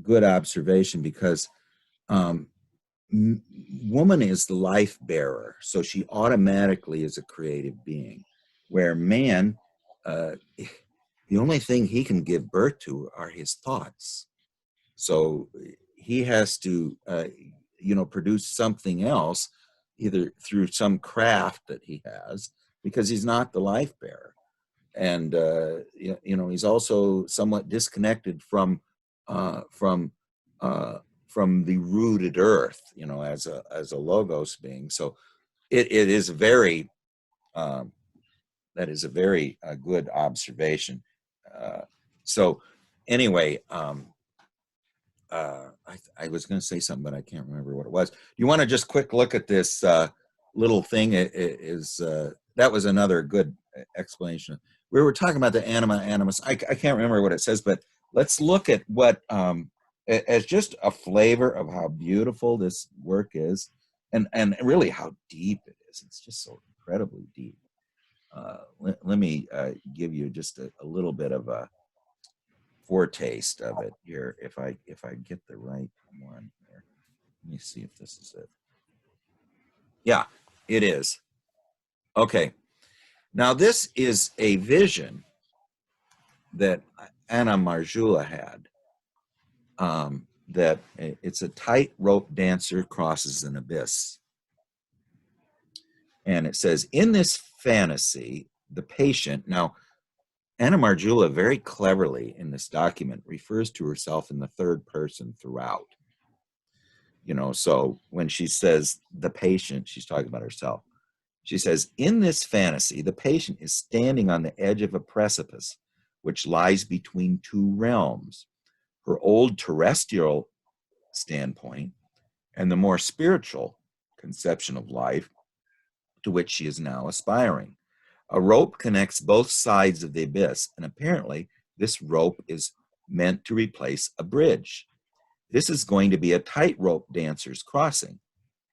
good observation, because woman is the life bearer, so she automatically is a creative being, where man, the only thing he can give birth to are his thoughts. So he has to, produce something else, either through some craft that he has, because he's not the life bearer. And, he's also somewhat disconnected from the rooted earth, as a logos being. So it is very, that is a very good observation. So anyway, I was going to say something, but I can't remember what it was. You want to just quick look at this little thing? It is that was another good explanation. We were talking about the animus. I can't remember what it says, but let's look at what as just a flavor of how beautiful this work is, and really how deep it is. It's just so incredibly deep. Let me give you just a little bit of a foretaste of it here, if I get the right one here. Let me see if this is it. Yeah, it is. Okay. Now this is a vision that Anna Marjula had. That it's a tightrope dancer crosses an abyss. And it says, in this fantasy, the patient, now Anna Marjula very cleverly in this document refers to herself in the third person throughout. So when she says the patient, she's talking about herself. She says, in this fantasy, the patient is standing on the edge of a precipice, which lies between two realms, her old terrestrial standpoint and the more spiritual conception of life to which she is now aspiring. A rope connects both sides of the abyss, and apparently this rope is meant to replace a bridge. This is going to be a tightrope dancer's crossing.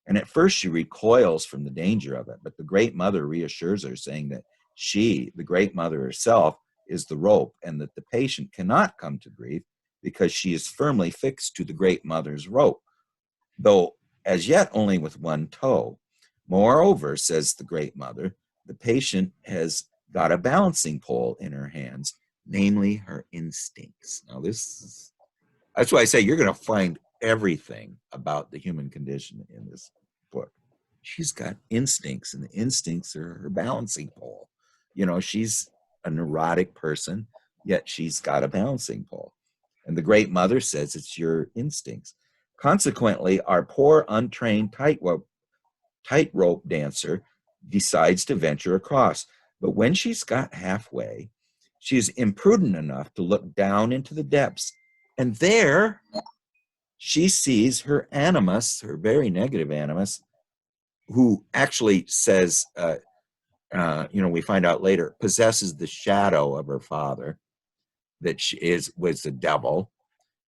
And at first she recoils from the danger of it, but the Great Mother reassures her, saying that she, the Great Mother herself, is the rope, and that the patient cannot come to grief because she is firmly fixed to the Great Mother's rope, though as yet only with one toe. Moreover, says the Great Mother, the patient has got a balancing pole in her hands, namely her instincts. Now that's why I say you're going to find everything about the human condition in this book. She's got instincts, and the instincts are her balancing pole. She's a neurotic person, yet she's got a balancing pole. And the Great Mother says it's your instincts. Consequently, our poor, untrained tightrope dancer decides to venture across. But when she's got halfway, she is imprudent enough to look down into the depths, and there she sees her animus, her very negative animus, who actually says, we find out later, possesses the shadow of her father, that was the devil,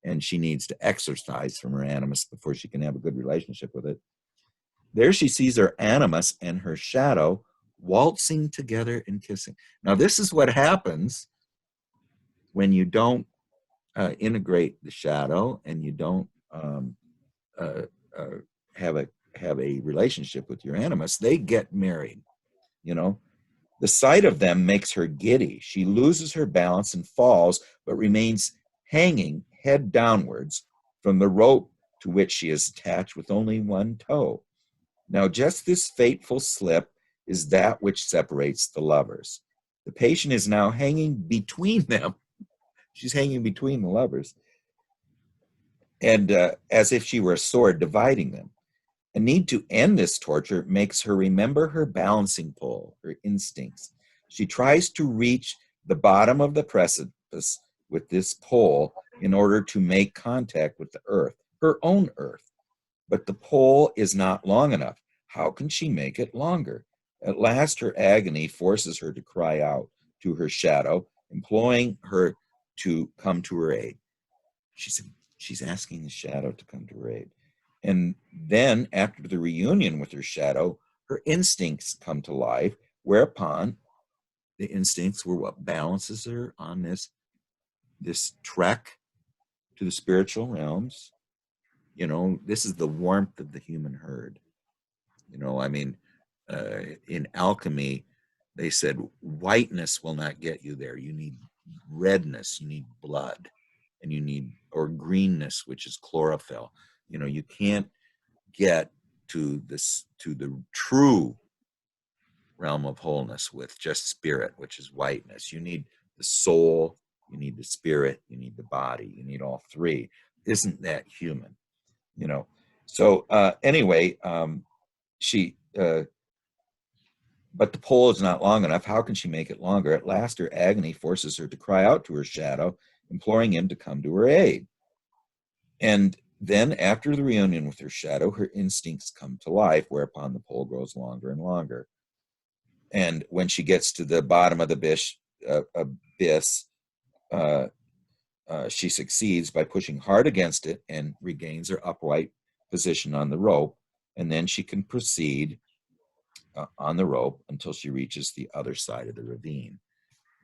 and she needs to exorcise from her animus before she can have a good relationship with it. There she sees her animus and her shadow waltzing together and kissing. Now, this is what happens when you don't integrate the shadow and you don't have a relationship with your animus. They get married. The sight of them makes her giddy. She loses her balance and falls, but remains hanging head downwards from the rope to which she is attached with only one toe. Now, just this fateful slip is that which separates the lovers. The patient is now hanging between them. She's hanging between the lovers, and as if she were a sword dividing them. A need to end this torture makes her remember her balancing pole, her instincts. She tries to reach the bottom of the precipice with this pole in order to make contact with the earth, her own earth. But the pole is not long enough. How can she make it longer? At last, her agony forces her to cry out to her shadow, imploring her to come to her aid. She's asking the shadow to come to her aid. And then, after the reunion with her shadow, her instincts come to life, whereupon the instincts were what balances her on this trek to the spiritual realms. This is the warmth of the human herd. In alchemy, they said whiteness will not get you there. You need redness, you need blood, and or greenness, which is chlorophyll. You can't get to the true realm of wholeness with just spirit, which is whiteness. You need the soul, you need the spirit, you need the body, you need all three. Isn't that human? So anyway, but the pole is not long enough. How can she make it longer? At last, her agony forces her to cry out to her shadow, imploring him to come to her aid. And then, after the reunion with her shadow, her instincts come to life, whereupon the pole grows longer and longer. And when she gets to the bottom of the abyss, she succeeds by pushing hard against it and regains her upright position on the rope. And then she can proceed on the rope until she reaches the other side of the ravine.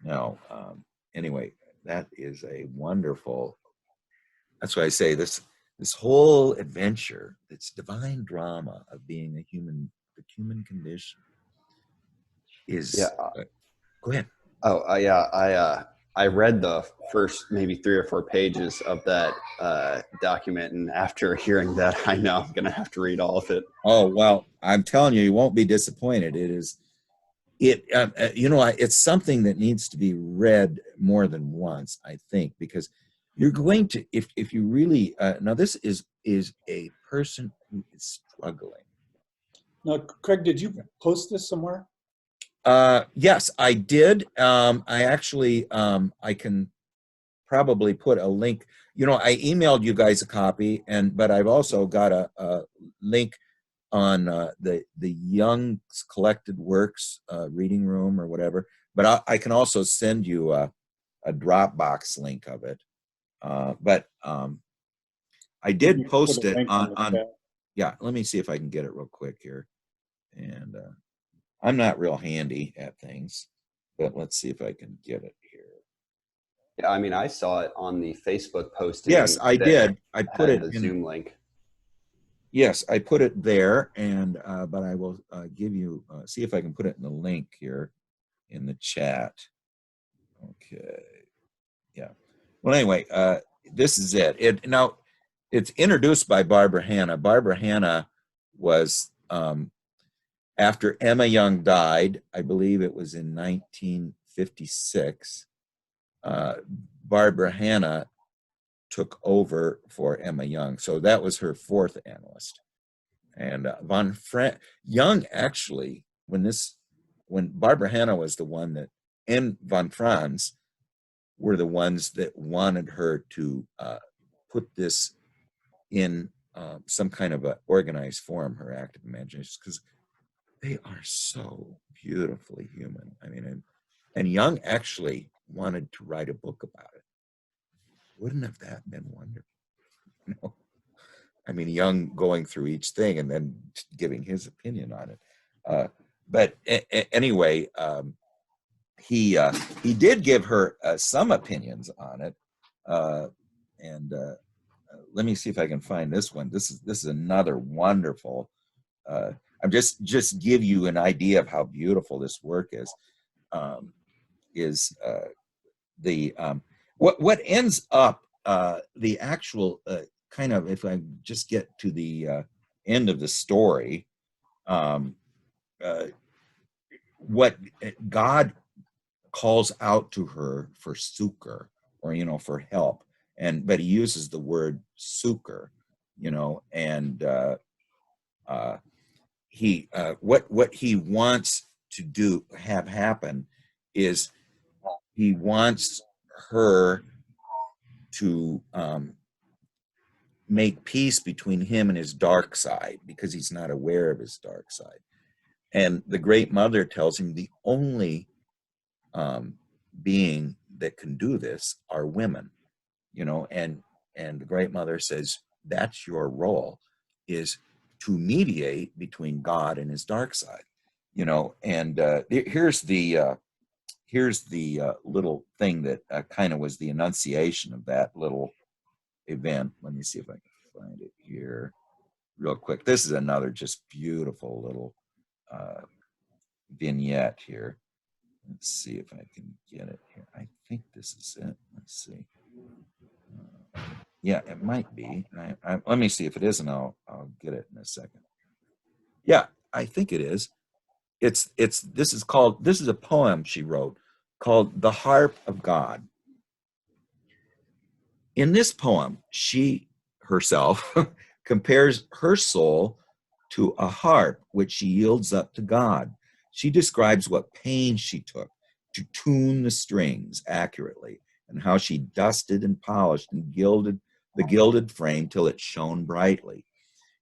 Now, anyway, that is a wonderful, that's why I say this whole adventure, this divine drama of being the human condition is, go ahead. Oh, yeah. I read the first maybe 3 or 4 pages of that document, and after hearing that, I know I'm going to have to read all of it. Oh, well, I'm telling you won't be disappointed. It's something that needs to be read more than once, I think, because you're going to, if you really, now this is a person who is struggling. Now, Craig, did you post this somewhere? Yes, I did. I actually, I can probably put a link. I emailed you guys a copy, but I've also got a link on the Jung's collected works reading room or whatever. But I can also send you a Dropbox link of it. But I did post it on. Yeah, let me see if I can get it real quick here. And I'm not real handy at things, but let's see if I can get it here. Yeah, I mean, I saw it on the Facebook posting. Yes, I did. I put it in the Zoom link. Yes, I put it there, and but I will give you, see if I can put it in the link here in the chat. Okay. Yeah. Well, anyway, this is it. Now, it's introduced by Barbara Hannah. Barbara Hannah was, after Emma Jung died, I believe it was in 1956, Barbara Hannah took over for Emma Jung. So that was her 4th analyst. And Jung actually, when Barbara Hannah was the one that, and von Franz, were the ones that wanted her to put this in some kind of a organized form, her active imaginations, because they are so beautifully human. I mean, and Jung actually wanted to write a book about it. Wouldn't have that been wonderful? You know? I mean, Jung going through each thing and then giving his opinion on it. But anyway, he did give her some opinions on it, and let me see if I can find this one. This is another wonderful. I'm just give you an idea of how beautiful this work is. The what ends up the actual kind of, if I just get to the end of the story, what God calls out to her for succor, or for help, but he uses the word succor, and he what he wants to have happen is he wants her to make peace between him and his dark side, because he's not aware of his dark side. And the Great Mother tells him the only being that can do this are women, and the Great Mother says that's your role, is to mediate between God and his dark side, and here's the little thing that kind of was the enunciation of that little event. Let me see if I can find it here real quick. This is another just beautiful little vignette here. Let's see if I can get it here. I think this is it. Let's see. Yeah, it might be. Let me see if it is, and I'll get it in a second. Yeah, I think it is. This is a poem she wrote called "The Harp of God." In this poem, she herself compares her soul to a harp which she yields up to God. She describes what pains she took to tune the strings accurately, and how she dusted and polished and gilded the gilded frame till it shone brightly.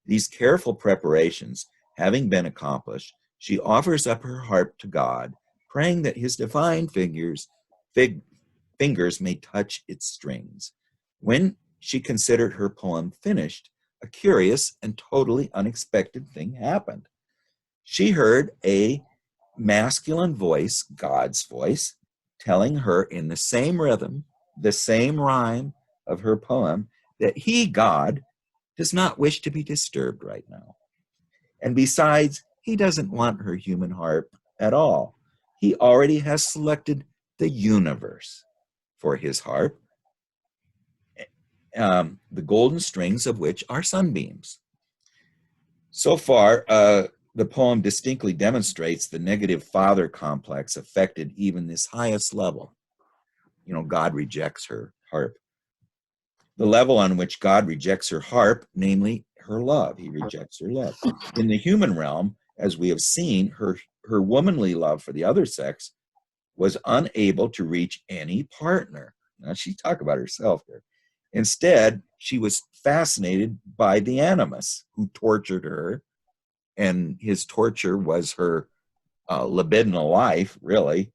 These careful preparations having been accomplished, she offers up her harp to God, praying that his divine fingers may touch its strings. When she considered her poem finished, a curious and totally unexpected thing happened. She heard a masculine voice, God's voice, telling her in the same rhythm, the same rhyme of her poem, that he, God, does not wish to be disturbed right now. And besides, he doesn't want her human harp at all. He already has selected the universe for his harp, the golden strings of which are sunbeams. So far, the poem distinctly demonstrates the negative father complex affected even this highest level. God rejects her harp. The level on which God rejects her harp, namely her love. He rejects her love. In the human realm, as we have seen, her womanly love for the other sex was unable to reach any partner. Now, she talked about herself there. Instead, she was fascinated by the Animus, who tortured her, and his torture was her libidinal life, really.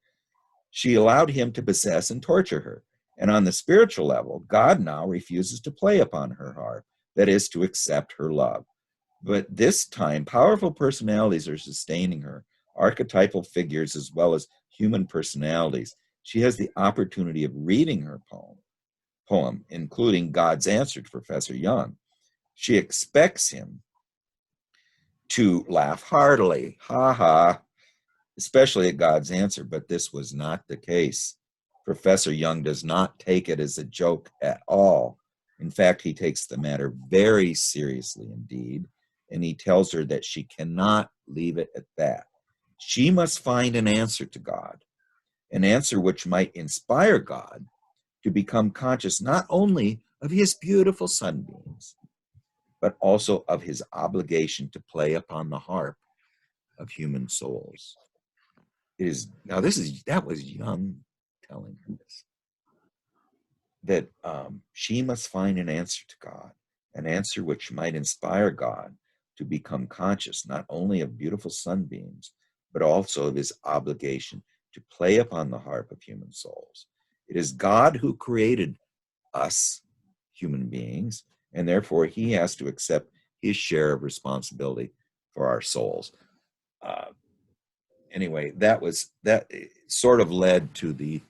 She allowed him to possess and torture her. And on the spiritual level, God now refuses to play upon her harp, that is, to accept her love. But this time, powerful personalities are sustaining her, archetypal figures as well as human personalities. She has the opportunity of reading her poem, including God's answer to Professor Jung. She expects him to laugh heartily, ha ha, especially at God's answer, but this was not the case. Professor Jung does not take it as a joke at all. In fact, he takes the matter very seriously indeed, and he tells her that she cannot leave it at that. She must find an answer to God, an answer which might inspire God to become conscious not only of his beautiful sunbeams, but also of his obligation to play upon the harp of human souls. That was Jung telling her this. that she must find an answer to God, an answer which might inspire God to become conscious not only of beautiful sunbeams, but also of his obligation to play upon the harp of human souls. It is God who created us, human beings, and therefore he has to accept his share of responsibility for our souls. Anyway, that sort of led to the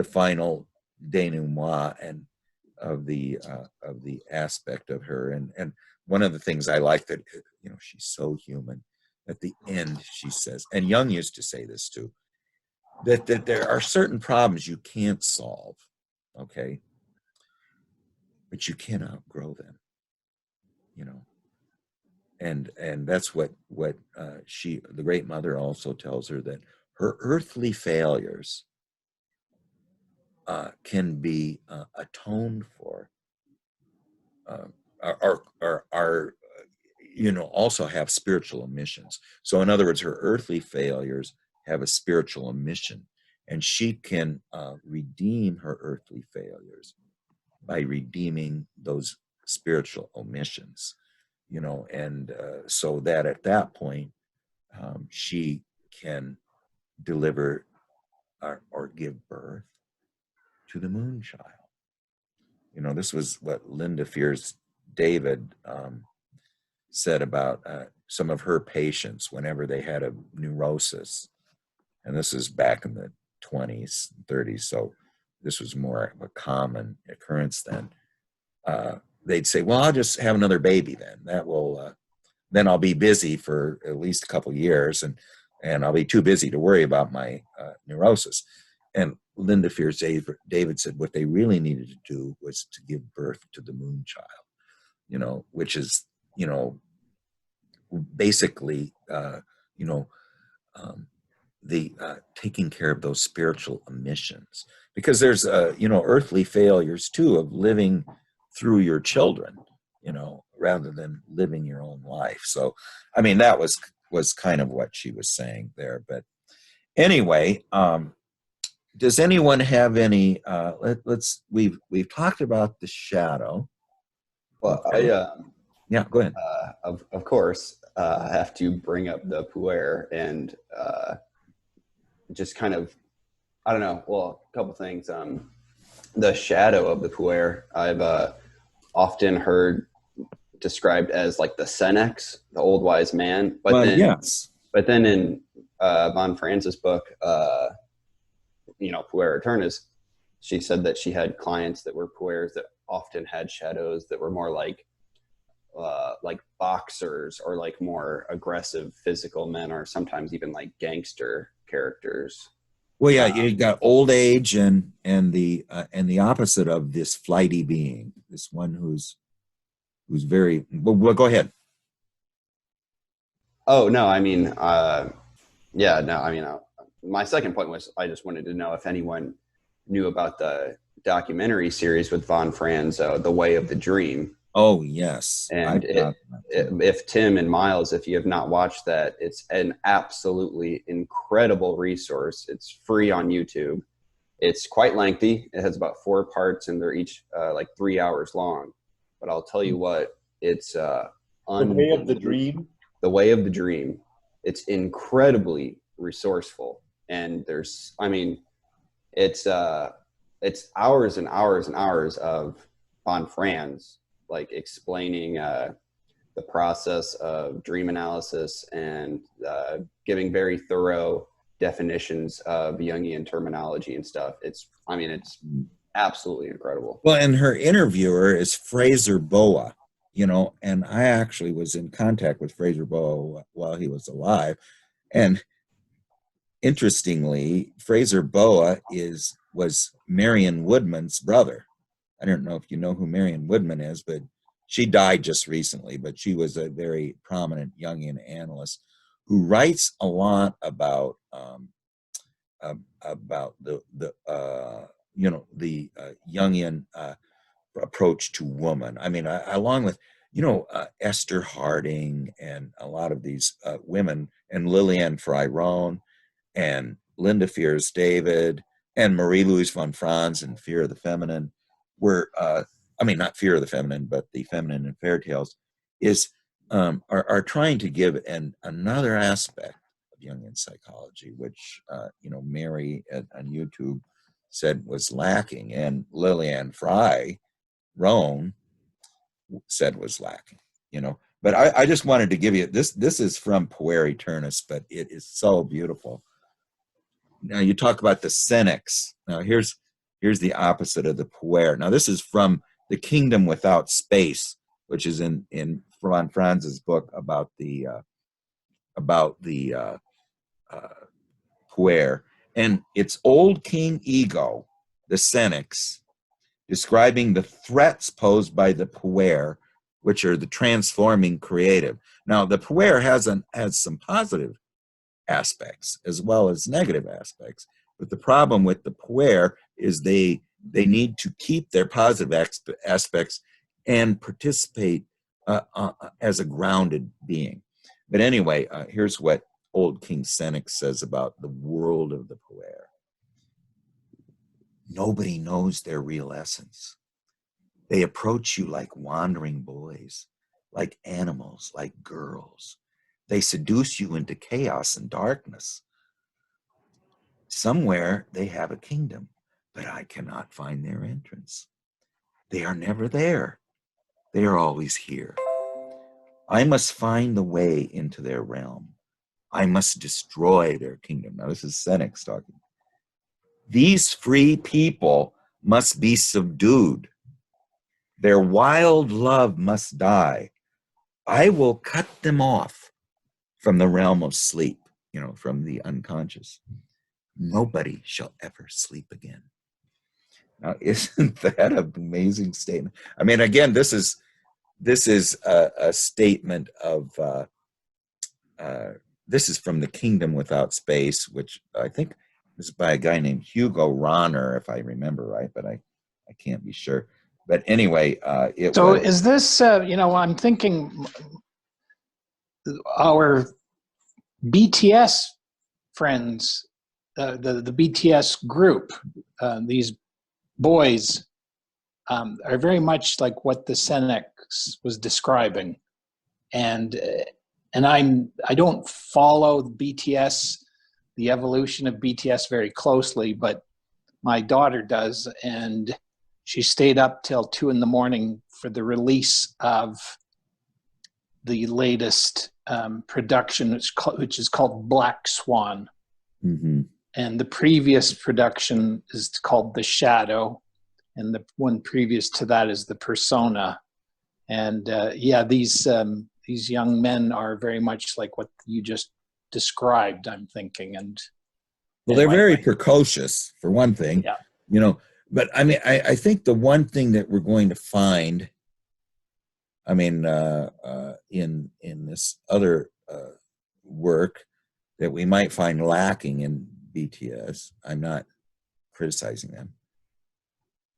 final denouement and of the aspect of her, and one of the things I like that, you know, she's so human. At the end, she says, and Jung used to say this too, that there are certain problems you can't solve, okay, but you can outgrow them, you know. And that's what the Great Mother also tells her, that her earthly failures can be atoned for, are you know, also have spiritual emissions. So in other words, her earthly failures have a spiritual emission, and she can redeem her earthly failures by redeeming those spiritual omissions, you know, and so that at that point she can deliver or give birth to the moon child. You know, this was what Linda Fears David said about some of her patients whenever they had a neurosis. And this is back in the 20s, 30s, so this was more of a common occurrence then. They'd say, well, I'll just have another baby then. That will, then I'll be busy for at least a couple years, and I'll be too busy to worry about my neurosis. And Linda Fears David said what they really needed to do was to give birth to the moon child, you know, which is, you know, basically, you know, the taking care of those spiritual emissions, because there's, you know, earthly failures too of living through your children, you know, rather than living your own life. So, I mean, that was kind of what she was saying there. But anyway, does anyone have any? We've talked about the shadow. Well, Okay. Yeah, go ahead. Of course, I have to bring up the puer and just kind of, I don't know. Well, a couple things. The shadow of the puer, I've often heard described as like the senex, the old wise man. But then, yes. But then in von Franz's book, you know, Puer Aeternus, she said that she had clients that were puers that often had shadows that were more like boxers, or like more aggressive physical men, or sometimes even like gangster characters. Well, yeah, you got old age and the opposite of this flighty being, this one who's very. Well, go ahead. Oh no, I mean, yeah, no, I mean, my second point was I just wanted to know if anyone knew about the documentary series with von Franz, The Way of the Dream. Oh, yes. And if Tim and Miles, if you have not watched that, it's an absolutely incredible resource. It's free on YouTube. It's quite lengthy. It has about 4 parts, and they're each like 3 hours long. But I'll tell you what, it's The Way of the Dream. The Way of the Dream. It's incredibly resourceful. And there's, I mean, it's hours and hours and hours of von Franz, like explaining the process of dream analysis and giving very thorough definitions of Jungian terminology and stuff. It's absolutely incredible. Well, and her interviewer is Fraser Boa, you know, and I actually was in contact with Fraser Boa while he was alive. And interestingly, Fraser Boa was Marion Woodman's brother. I don't know if you know who Marion Woodman is, but she died just recently, but she was a very prominent Jungian analyst who writes a lot about the Jungian approach to woman. I mean, along with, you know, Esther Harding and a lot of these women, and Liliane Freiron and Linda Fears David and Marie-Louise von Franz and Fear of the Feminine were, I mean, not Fear of the Feminine, but The Feminine in Fairy Tales, are trying to give another aspect of Jungian psychology, which, Mary on YouTube said was lacking, and Lillian Fry, Roan, said was lacking, But I just wanted to give you this. This is from Puer Aeternus, but it is so beautiful. Now you talk about the Senex. Now here's the opposite of the Puer. Now this is from The Kingdom Without Space, which is in von Franz's book about the Puer, and it's old King Ego, the Senex, describing the threats posed by the Puer, which are the transforming creative. Now, the Puer has some positive aspects as well as negative aspects, but the problem with the Puer is they need to keep their positive aspects and participate as a grounded being. But anyway, here's what old King Senex says about the world of the Puer. Nobody knows their real essence. They approach you like wandering boys, like animals, like girls. They seduce you into chaos and darkness. Somewhere they have a kingdom, but I cannot find their entrance. They are never there. They are always here. I must find the way into their realm. I must destroy their kingdom. Now this is Senex talking. These free people must be subdued. Their wild love must die. I will cut them off from the realm of sleep, from the unconscious. Nobody shall ever sleep again. Now, isn't that an amazing statement? I mean, again, this is a statement of, this is from The Kingdom Without Space, which I think is by a guy named Hugo Ronner, if I remember right, but I can't be sure. But anyway, is this, I'm thinking our BTS friends, the BTS group, these boys are very much like what the Senex was describing. And I don't follow BTS, the evolution of BTS very closely, but my daughter does, and she stayed up till 2 a.m. for the release of the latest production, which is called Black Swan. Mm-hmm. And the previous production is called The Shadow, and the one previous to that is The Persona. And these young men are very much like what you just described, I'm thinking. And well, they're very precocious, for one thing. Yeah. But I mean, I think the one thing that we're going to find, I mean, in this other work that we might find lacking in BTS, I'm not criticizing them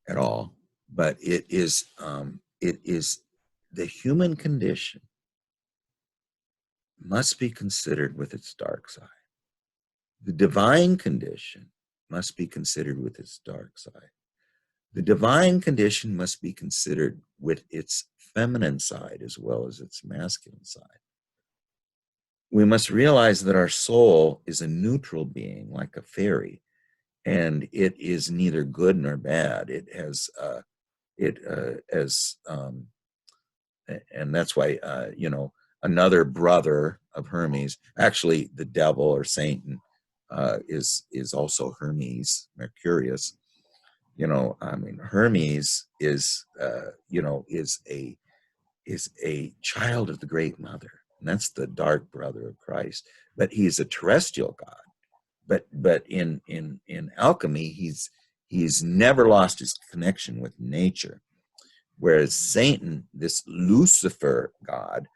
at all, but it is the human condition must be considered with its dark side. The divine condition must be considered with its dark side. The divine condition must be considered with its feminine side as well as its masculine side. We must realize that our soul is a neutral being, like a fairy, and it is neither good nor bad. It has, and that's why, another brother of Hermes, actually the devil or Satan, is also Hermes, Mercurius. I mean, Hermes is a child of the Great Mother, and that's the dark brother of Christ. But he's a terrestrial god. But in alchemy, he's never lost his connection with nature. Whereas Satan, this Lucifer god,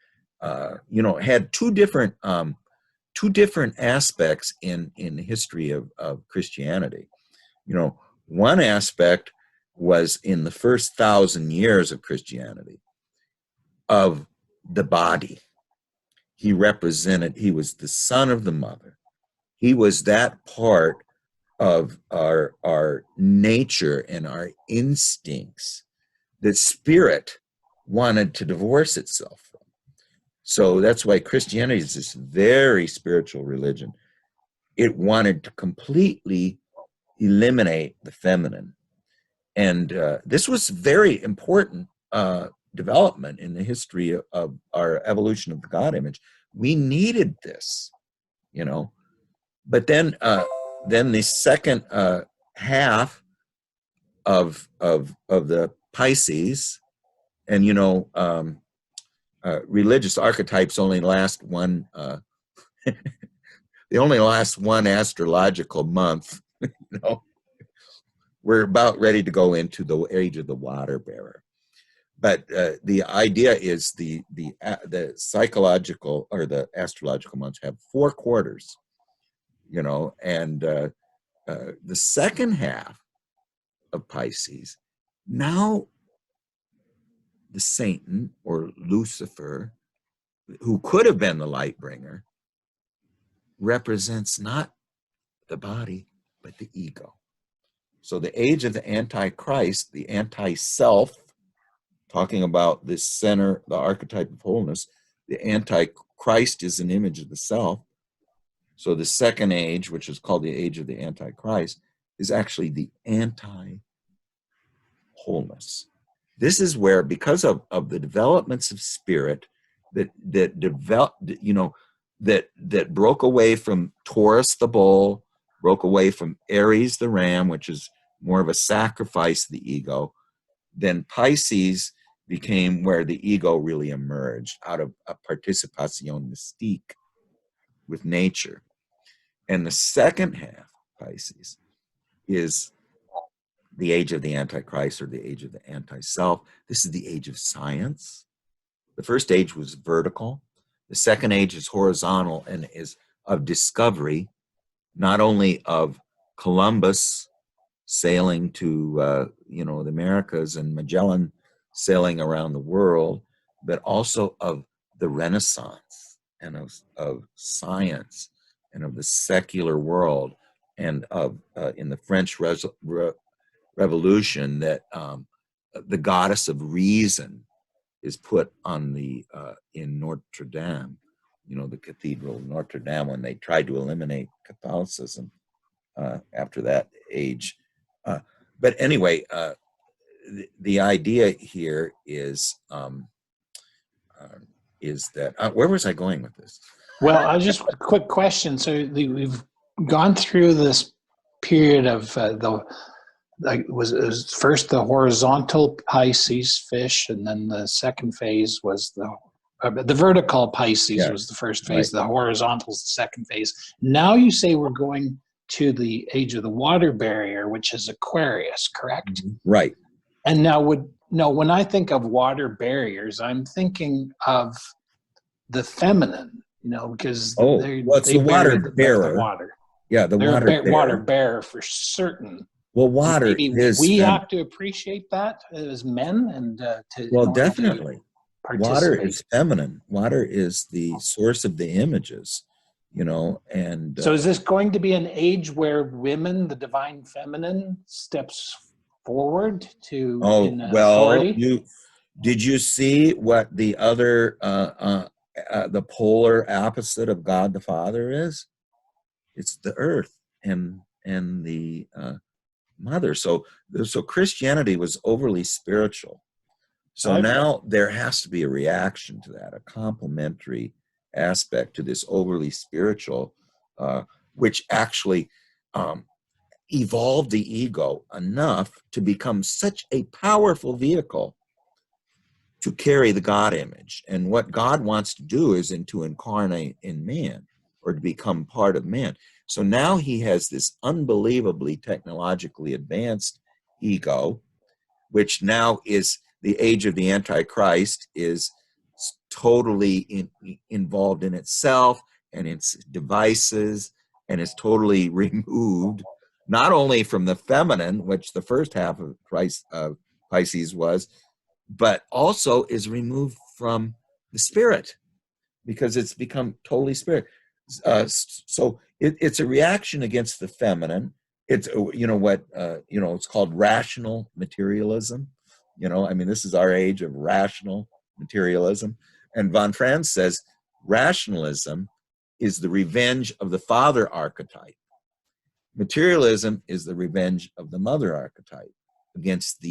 had two different aspects in the history of Christianity. One aspect was in the first 1,000 years of Christianity of the body. He was the son of the mother. He was that part of our nature and our instincts that spirit wanted to divorce itself from. So that's why Christianity is this very spiritual religion. It wanted to completely eliminate the feminine. And this was very important development in the history of our evolution of the God image. We needed this, you know. But then the second half of the Pisces, and you know, religious archetypes only last one. They only last one astrological month. You know, we're about ready to go into the age of the water bearer. But the idea is the psychological or the astrological months have 4 quarters, you know, and the second half of Pisces, now the Satan or Lucifer, who could have been the light bringer, represents not the body, but the ego. So the age of the Antichrist, the anti-self, talking about this center, the archetype of wholeness, the Antichrist is an image of the self. So the second age, which is called the age of the Antichrist, is actually the anti-wholeness. This is where, because of the developments of spirit that developed, you know, that broke away from Taurus the bull, broke away from Aries the ram, which is more of a sacrifice of the ego, then Pisces became where the ego really emerged out of a participation mystique with nature. And the second half, Pisces, is the age of the Antichrist or the age of the anti-self. This is the age of science. The first age was vertical. The second age is horizontal and is of discovery, not only of Columbus sailing to, you know, the Americas and Magellan sailing around the world, but also of the Renaissance and of science and of the secular world, and of in the French Revolution that the goddess of reason is put on the in Notre Dame, you know, the Cathedral of Notre Dame, when they tried to eliminate Catholicism after that age. But anyway, the idea here is that where was I going with this? Well, I just a quick question. So we've gone through this period of it was first the horizontal Pisces fish, and then the second phase was the vertical Pisces was the first phase. Right. The horizontal is the second phase. Now you say we're going to the age of the water barrier, which is Aquarius, correct? Right. And now when I think of water barriers, I'm thinking of the feminine, you know, because they the water bearer. The water. Yeah, they're water bearer for certain. Well, water is. We have to appreciate that as men, and definitely. Water is feminine. Water is the source of the images, you know, and. So is this going to be an age where women, the divine feminine, steps forward to authority? Did you see what the other the polar opposite of God the Father is? It's the earth and the mother. So Christianity was overly spiritual. So now there has to be a reaction to that, a complementary aspect to this overly spiritual, which actually evolved the ego enough to become such a powerful vehicle to carry the God image. And what God wants to do is to incarnate in man, or to become part of man. So now he has this unbelievably technologically advanced ego, which now is the age of the Antichrist, is totally involved in itself and its devices, and is totally removed, not only from the feminine, which the first half of Pisces was, but also is removed from the spirit, because it's become totally spirit. So it's a reaction against the feminine, it's what it's called rational materialism. I mean, this is our age of rational materialism, and von Franz says rationalism is the revenge of the father archetype. Materialism is the revenge of the mother archetype against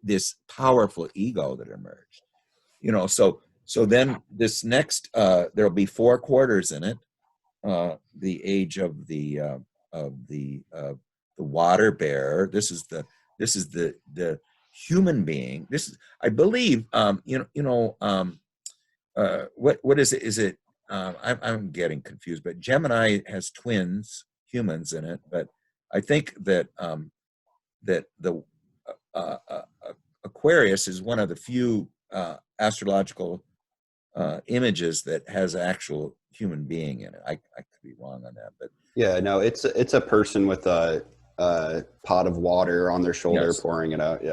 this powerful ego that emerged. So then this next there'll be 4 quarters in it. The age of the water bearer. This is the human being. This is, I believe, what is it? Is it? I'm getting confused. But Gemini has twins, humans in it. But I think that that the Aquarius is one of the few astrological images that has actual human being in it. I could be wrong on that, but yeah, no, it's a person with a pot of water on their shoulder, yes, pouring it out.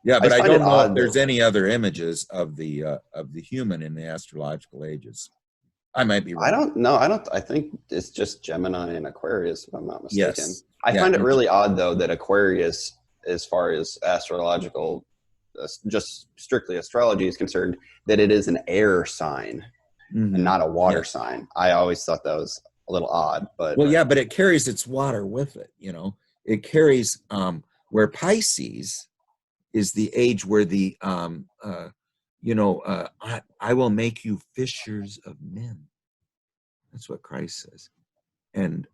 Yeah, but I don't know if there's any other images of the human in the astrological ages. I might be wrong. I don't know. I think it's just Gemini and Aquarius, if I'm not mistaken. Yes. I find it really odd, though, that Aquarius, as far as astrological, just strictly astrology is concerned, that it is an air sign and not a water sign. I always thought that was a little odd, but but it carries its water with it. It carries where Pisces is the age where the I will make you fishers of men. That's what Christ says, and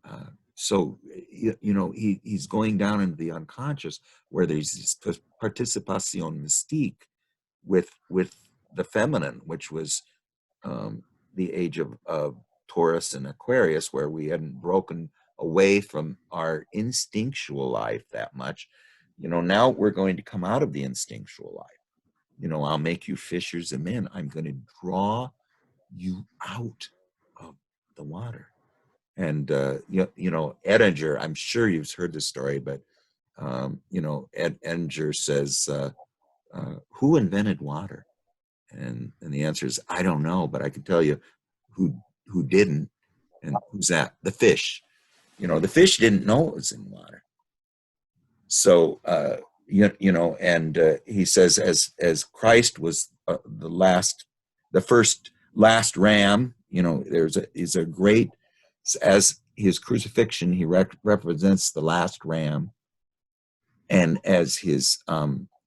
so he's going down into the unconscious where there's this participation mystique with the feminine, which was the age of Taurus and Aquarius, where we hadn't broken away from our instinctual life that much. Now we're going to come out of the instinctual life. I'll make you fishers of men. I'm going to draw you out of the water. And Edinger, I'm sure you've heard the story, but Edinger says, who invented water? And the answer is, I don't know, but I can tell you who didn't. And who's that? The fish. The fish didn't know it was in water. So and he says, as Christ was the first last ram. Is a great, as his crucifixion, he represents the last ram, and as his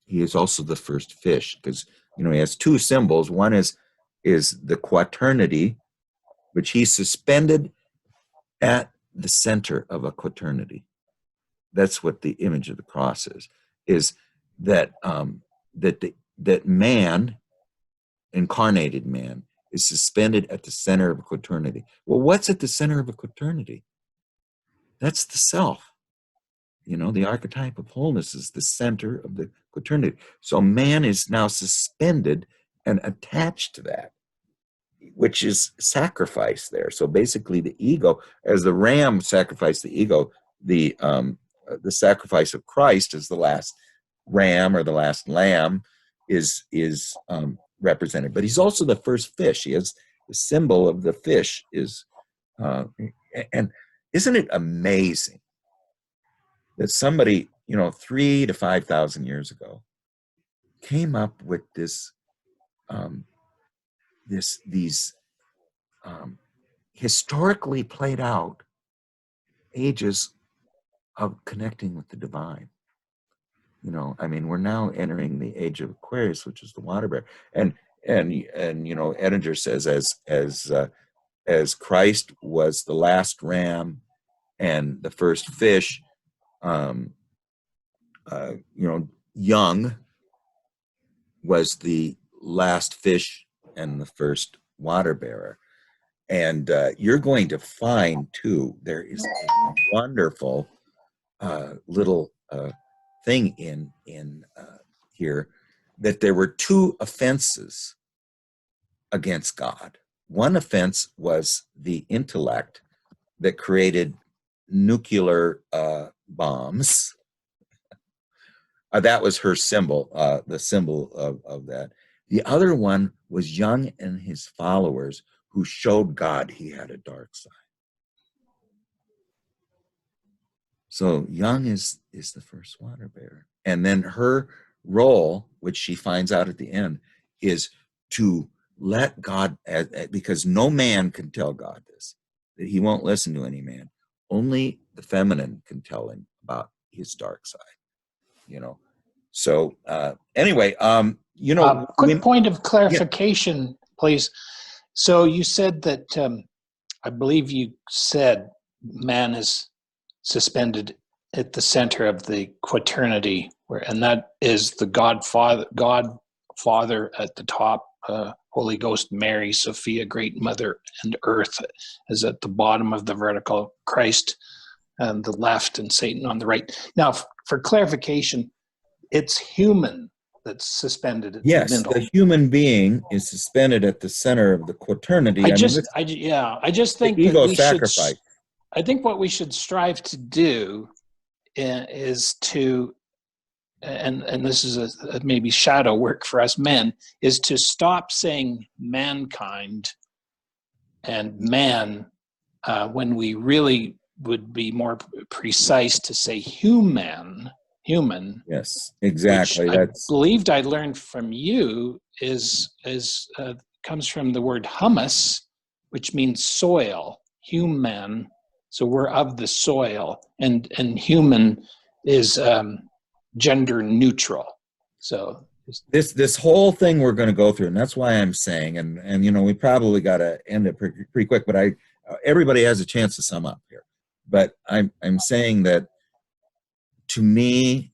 he is also the first fish, because he has 2 symbols. One is the Quarternatee, which he suspended at the center of a quaternity. That's what the image of the cross is that that man, incarnated man, is suspended at the center of a quaternity. Well, what's at the center of a quaternity? That's the self. The archetype of wholeness is the center of the quaternity. So man is now suspended and attached to that, which is sacrifice there. So basically the ego, as the ram sacrificed the ego, the sacrifice of Christ as the last ram or the last lamb is represented. But he's also the first fish. He has the symbol of the fish is, and isn't it amazing that somebody, 3,000 to 5,000 years ago came up with these historically played out ages of connecting with the divine. We're now entering the age of Aquarius, which is the water bear, and Edinger says as Christ was the last ram and the first fish, Jung was the last fish and the first water bearer. And you're going to find too, there is a wonderful little thing in here, that there were 2 offenses against God. One offense was the intellect that created nuclear bombs. That was her symbol, the symbol of that. The other one was Jung and his followers, who showed God he had a dark side. So Jung is the first water bearer. And then her role, which she finds out at the end, is to let God, because no man can tell God this, that he won't listen to any man. Only the feminine can tell him about his dark side, you know. So anyway, you know, quick point of clarification, please. So you said that, I believe you said man is suspended at the center of the Quaternity, and that is the God Father at the top, Holy Ghost, Mary, Sophia, Great Mother, and Earth is at the bottom of the vertical, Christ on the left and Satan on the right. Now, for clarification, it's human that's suspended at the middle. the human being is suspended at the center of the Quaternity. I just think the ego that sacrifice. I think what we should strive to do is to, and this is a maybe shadow work for us men, is to stop saying mankind and man when we really would be more precise to say human. Yes, exactly. Which I believed I learned from you comes from the word humus, which means soil, human. So we're of the soil, and human is gender neutral. So this whole thing we're going to go through, and that's why I'm saying, and you know, we probably got to end it pretty quick, but everybody has a chance to sum up here. But I'm saying that, to me,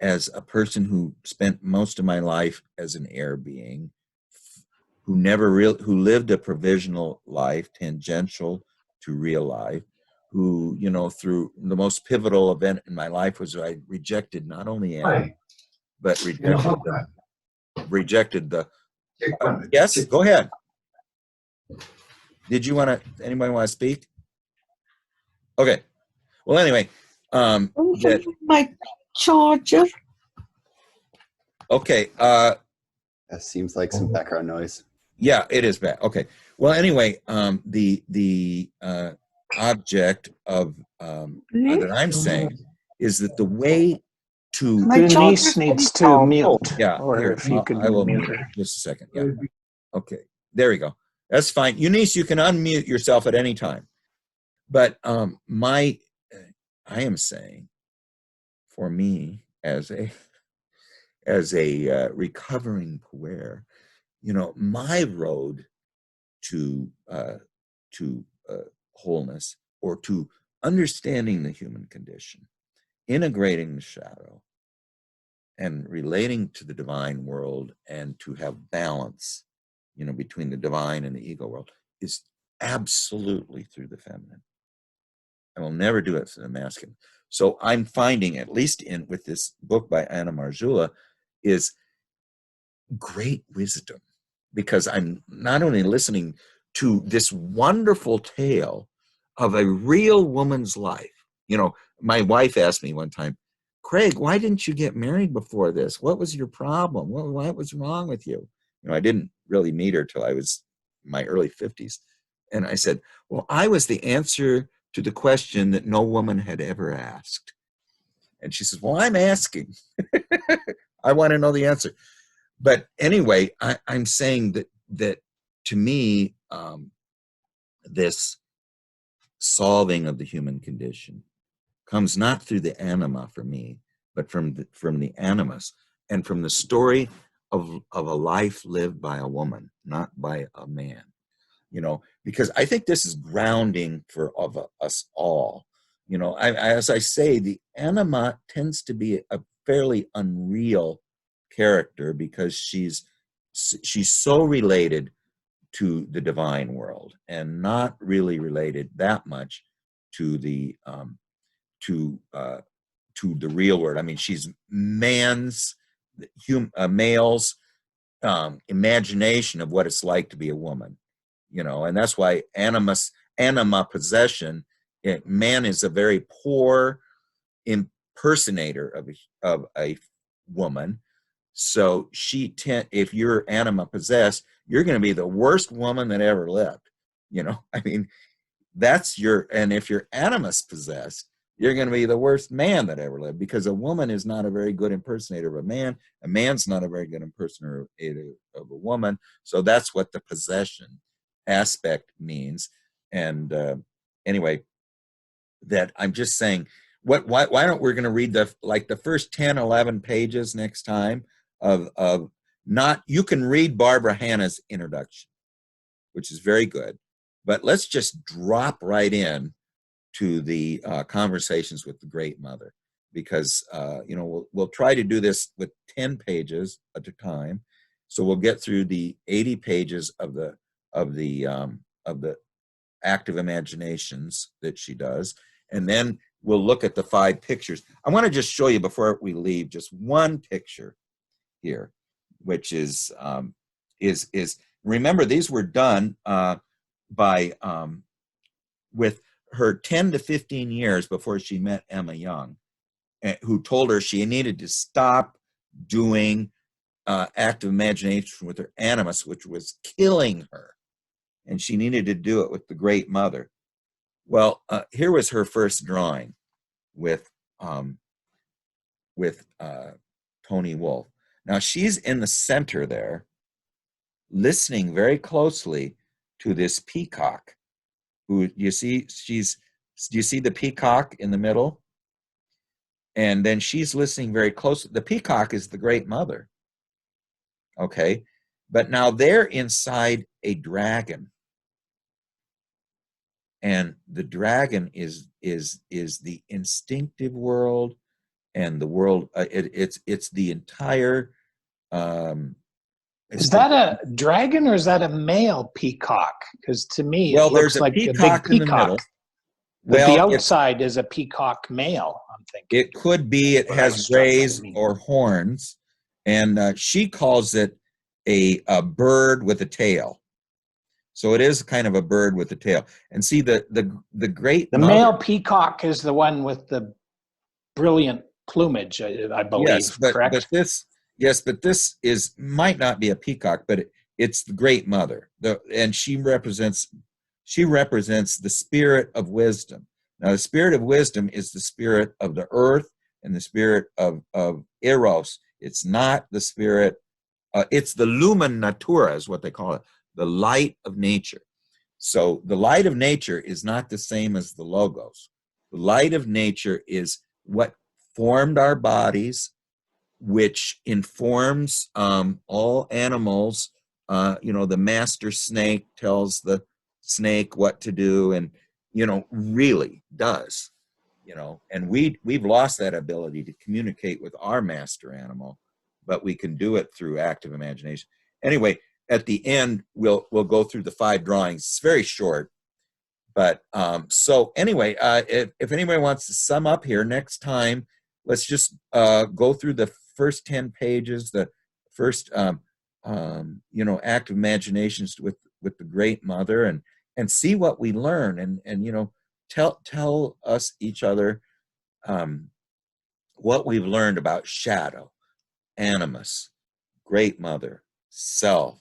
as a person who spent most of my life as an air being, who lived a provisional life, tangential to real life, who, you know, through the most pivotal event in my life was I rejected not only air, but rejected the yes, go ahead. Did you anybody want to speak? Okay. Well, anyway, my charger. Okay. That seems like some background noise. Yeah, it is bad. Okay. Well, anyway, the object of that I'm saying is that the way to Denise needs to mute. Yeah, or here, if you could I will mute mute her. just a second. Yeah. Okay. There we go. That's fine. Eunice, you can unmute yourself at any time. But I am saying, for me as a recovering puer, you know, my road to wholeness, or to understanding the human condition, integrating the shadow, and relating to the divine world, and to have balance, you know, between the divine and the ego world, is absolutely through the feminine. I will never do it through the masculine. So I'm finding, at least with this book by Anna Marjula, is great wisdom, because I'm not only listening to this wonderful tale of a real woman's life. You know, my wife asked me one time, Craig, why didn't you get married before this? What was your problem? What was wrong with you? You know, I didn't really meet her till I was in my early 50s. And I said, well, I was the answer to the question that no woman had ever asked. And she says, well, I'm asking. I want to know the answer. But anyway, I'm saying that to me, this solving of the human condition comes not through the anima for me, but from the animus, and from the story of a life lived by a woman, not by a man. You know, because I think this is grounding for us all. You know, as I say, the anima tends to be a fairly unreal character, because she's so related to the divine world, and not really related that much to the real world. I mean, she's male's imagination of what it's like to be a woman, you know, and that's why anima possession. Man is a very poor impersonator of a woman. So if you're anima possessed, you're going to be the worst woman that ever lived. You know, I mean, and if you're animus possessed, you're going to be the worst man that ever lived, because a woman is not a very good impersonator of a man's not a very good impersonator of a woman. So that's what the possession aspect means. And anyway, that I'm just saying, why don't we're going to read the first 10, 11 pages next time of not, you can read Barbara Hannah's introduction, which is very good, but let's just drop right in to the conversations with the Great Mother, because we'll try to do this with 10 pages at a time. So we'll get through the 80 pages of the active imaginations that she does, and then we'll look at the 5 pictures. I want to just show you before we leave just one picture here, which is remember, these were done by with her 10 to 15 years before she met Emma Young, who told her she needed to stop doing active imagination with her Animus, which was killing her, and she needed to do it with the Great Mother. Well, here was her first drawing with Toni Wolff. Now she's in the center there, listening very closely to this peacock. Who you see? Do you see the peacock in the middle? And then she's listening very closely. The peacock is the Great Mother. Okay, but now they're inside a dragon, and the dragon is the instinctive world, and the world. It's the entire. Is that a dragon or is that a male peacock? Because to me, well, it looks there's a like peacock a big in the middle. peacock. But the outside is a peacock male, I'm thinking. It could be. It has rays or horns, and she calls it a bird with a tail. So it is kind of a bird with a tail. And see, the Great the Mother, male peacock is the one with the brilliant plumage, I believe. yes, correct? But this might not be a peacock, but it's the Great Mother. And she represents the spirit of wisdom. Now, the spirit of wisdom is the spirit of the earth and the spirit of Eros. It's not the spirit, it's the lumen natura is what they call it, the light of nature. So the light of nature is not the same as the logos. The light of nature is what formed our bodies, which informs all animals. The master snake tells the snake what to do, and really does. And we've lost that ability to communicate with our master animal, but we can do it through active imagination. Anyway, at the end we'll go through the 5 drawings. It's very short, but so anyway, if anybody wants to sum up here next time, let's just go through the first 10 pages, the first active imaginations with the Great Mother, and see what we learn, and tell us each other what we've learned about shadow, Animus, Great Mother, self,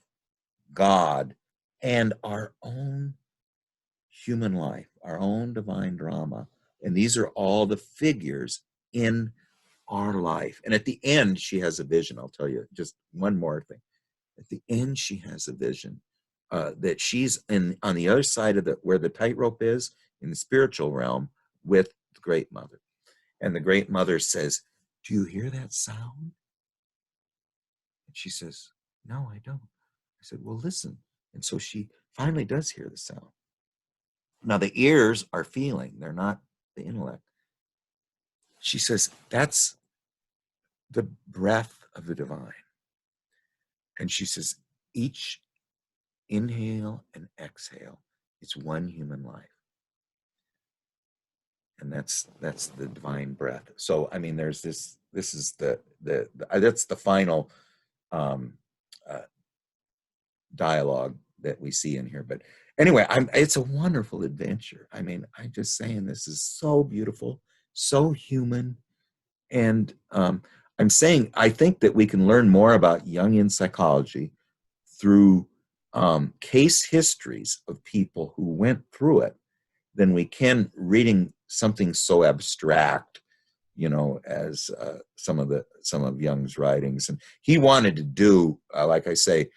God, and our own human life, our own divine drama. And these are all the figures in our life. And at the end, she has a vision. I'll tell you just one more thing. At the end, she has a vision that she's on the other side of where the tightrope is, in the spiritual realm, with the Great Mother. And the Great Mother says, "Do you hear that sound?" And she says, "No, I don't." I said, "Well, listen." And so she finally does hear the sound. Now the ears are feeling, they're not the intellect. She says, "That's the breath of the divine." And she says, each inhale and exhale, it's one human life. And that's the divine breath. So, I mean, there's this is that's the final dialogue that we see in here. But anyway, it's a wonderful adventure. I mean, I'm just saying, this is so beautiful, so human. And I'm saying, I think that we can learn more about Jungian psychology through case histories of people who went through it than we can reading something so abstract, you know, as some of Jung's writings. And he wanted to do, like I say,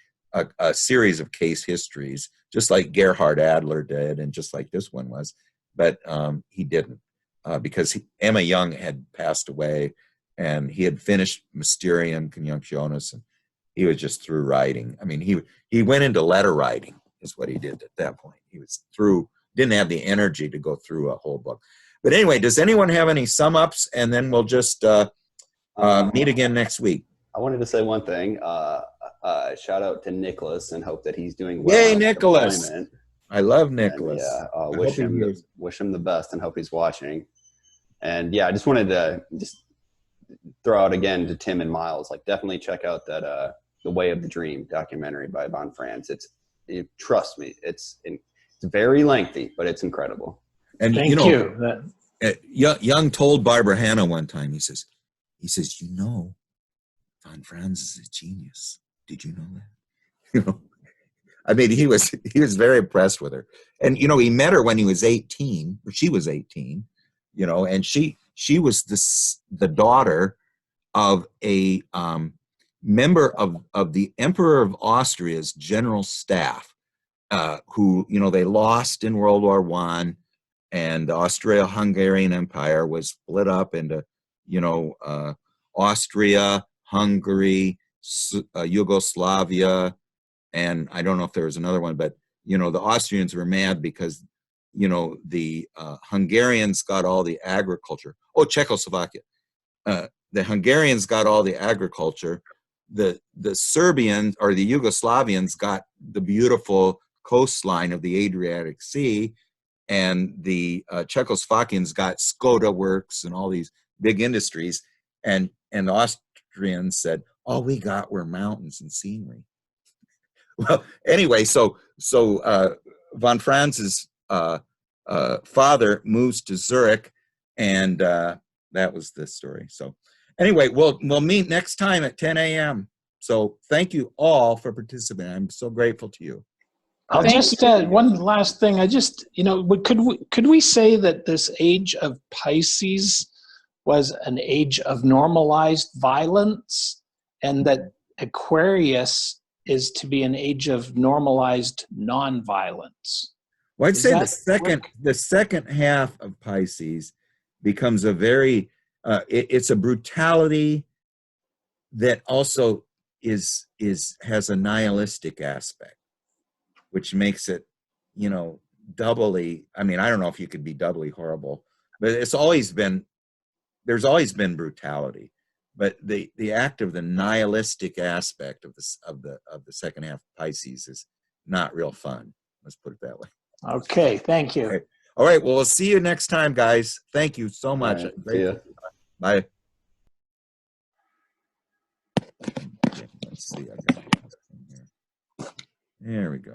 a series of case histories, just like Gerhard Adler did, and just like this one was, but he didn't, because Emma Jung had passed away, and he had finished Mysterium Conjunctionis, and he was just through writing. I mean, he went into letter writing, is what he did at that point. He was through, didn't have the energy to go through a whole book. But anyway, does anyone have any sum ups? And then we'll just meet again next week. I wanted to say one thing. Shout out to Nicholas, and hope that he's doing well. Yay, Nicholas! I love Nicholas. And, yeah, wish him the best, and hope he's watching. And yeah, I just wanted to just throw out again to Tim and Miles, like, definitely check out that The Way of the Dream documentary by Von Franz. Trust me, it's very lengthy, but it's incredible. And Thank you know, you. Jung told Barbara Hannah one time, he says, you know, Von Franz is a genius. Did you know that? You know, I mean, he was very impressed with her. And, you know, he met her when he was 18, or she was 18, you know, and she was the daughter of a member of the Emperor of Austria's general staff, who, you know, they lost in World War I, and the Austro-Hungarian Empire was split up into, you know, Austria, Hungary, Yugoslavia, and I don't know if there was another one, but, you know, the Austrians were mad because, you know, the Hungarians got all the agriculture. Oh, Czechoslovakia. The Hungarians got all the agriculture. The Serbians or the Yugoslavians got the beautiful coastline of the Adriatic Sea, and the Czechoslovakians got Skoda works and all these big industries, and the Austrians said, all we got were mountains and scenery. Well, anyway, so Von Franz's father moves to Zurich, and that was the story. So anyway, we'll meet next time at 10 a.m. So thank you all for participating. I'm so grateful to you. I'll just one last thing. You know, could we say that this age of Pisces was an age of normalized violence, and that Aquarius is to be an age of normalized nonviolence? Well, I'd say the second half of Pisces becomes a very it's a brutality that also has a nihilistic aspect, which makes it, you know, doubly, I mean, I don't know if you could be doubly horrible, but there's always been brutality, but the act of the nihilistic aspect of the second half of Pisces is not real fun. Let's put it that way. Okay, thank you. Okay. All right, well, we'll see you next time, guys. Thank you so much. Right, see ya. Bye. Let's see. I got this thing here. There we go.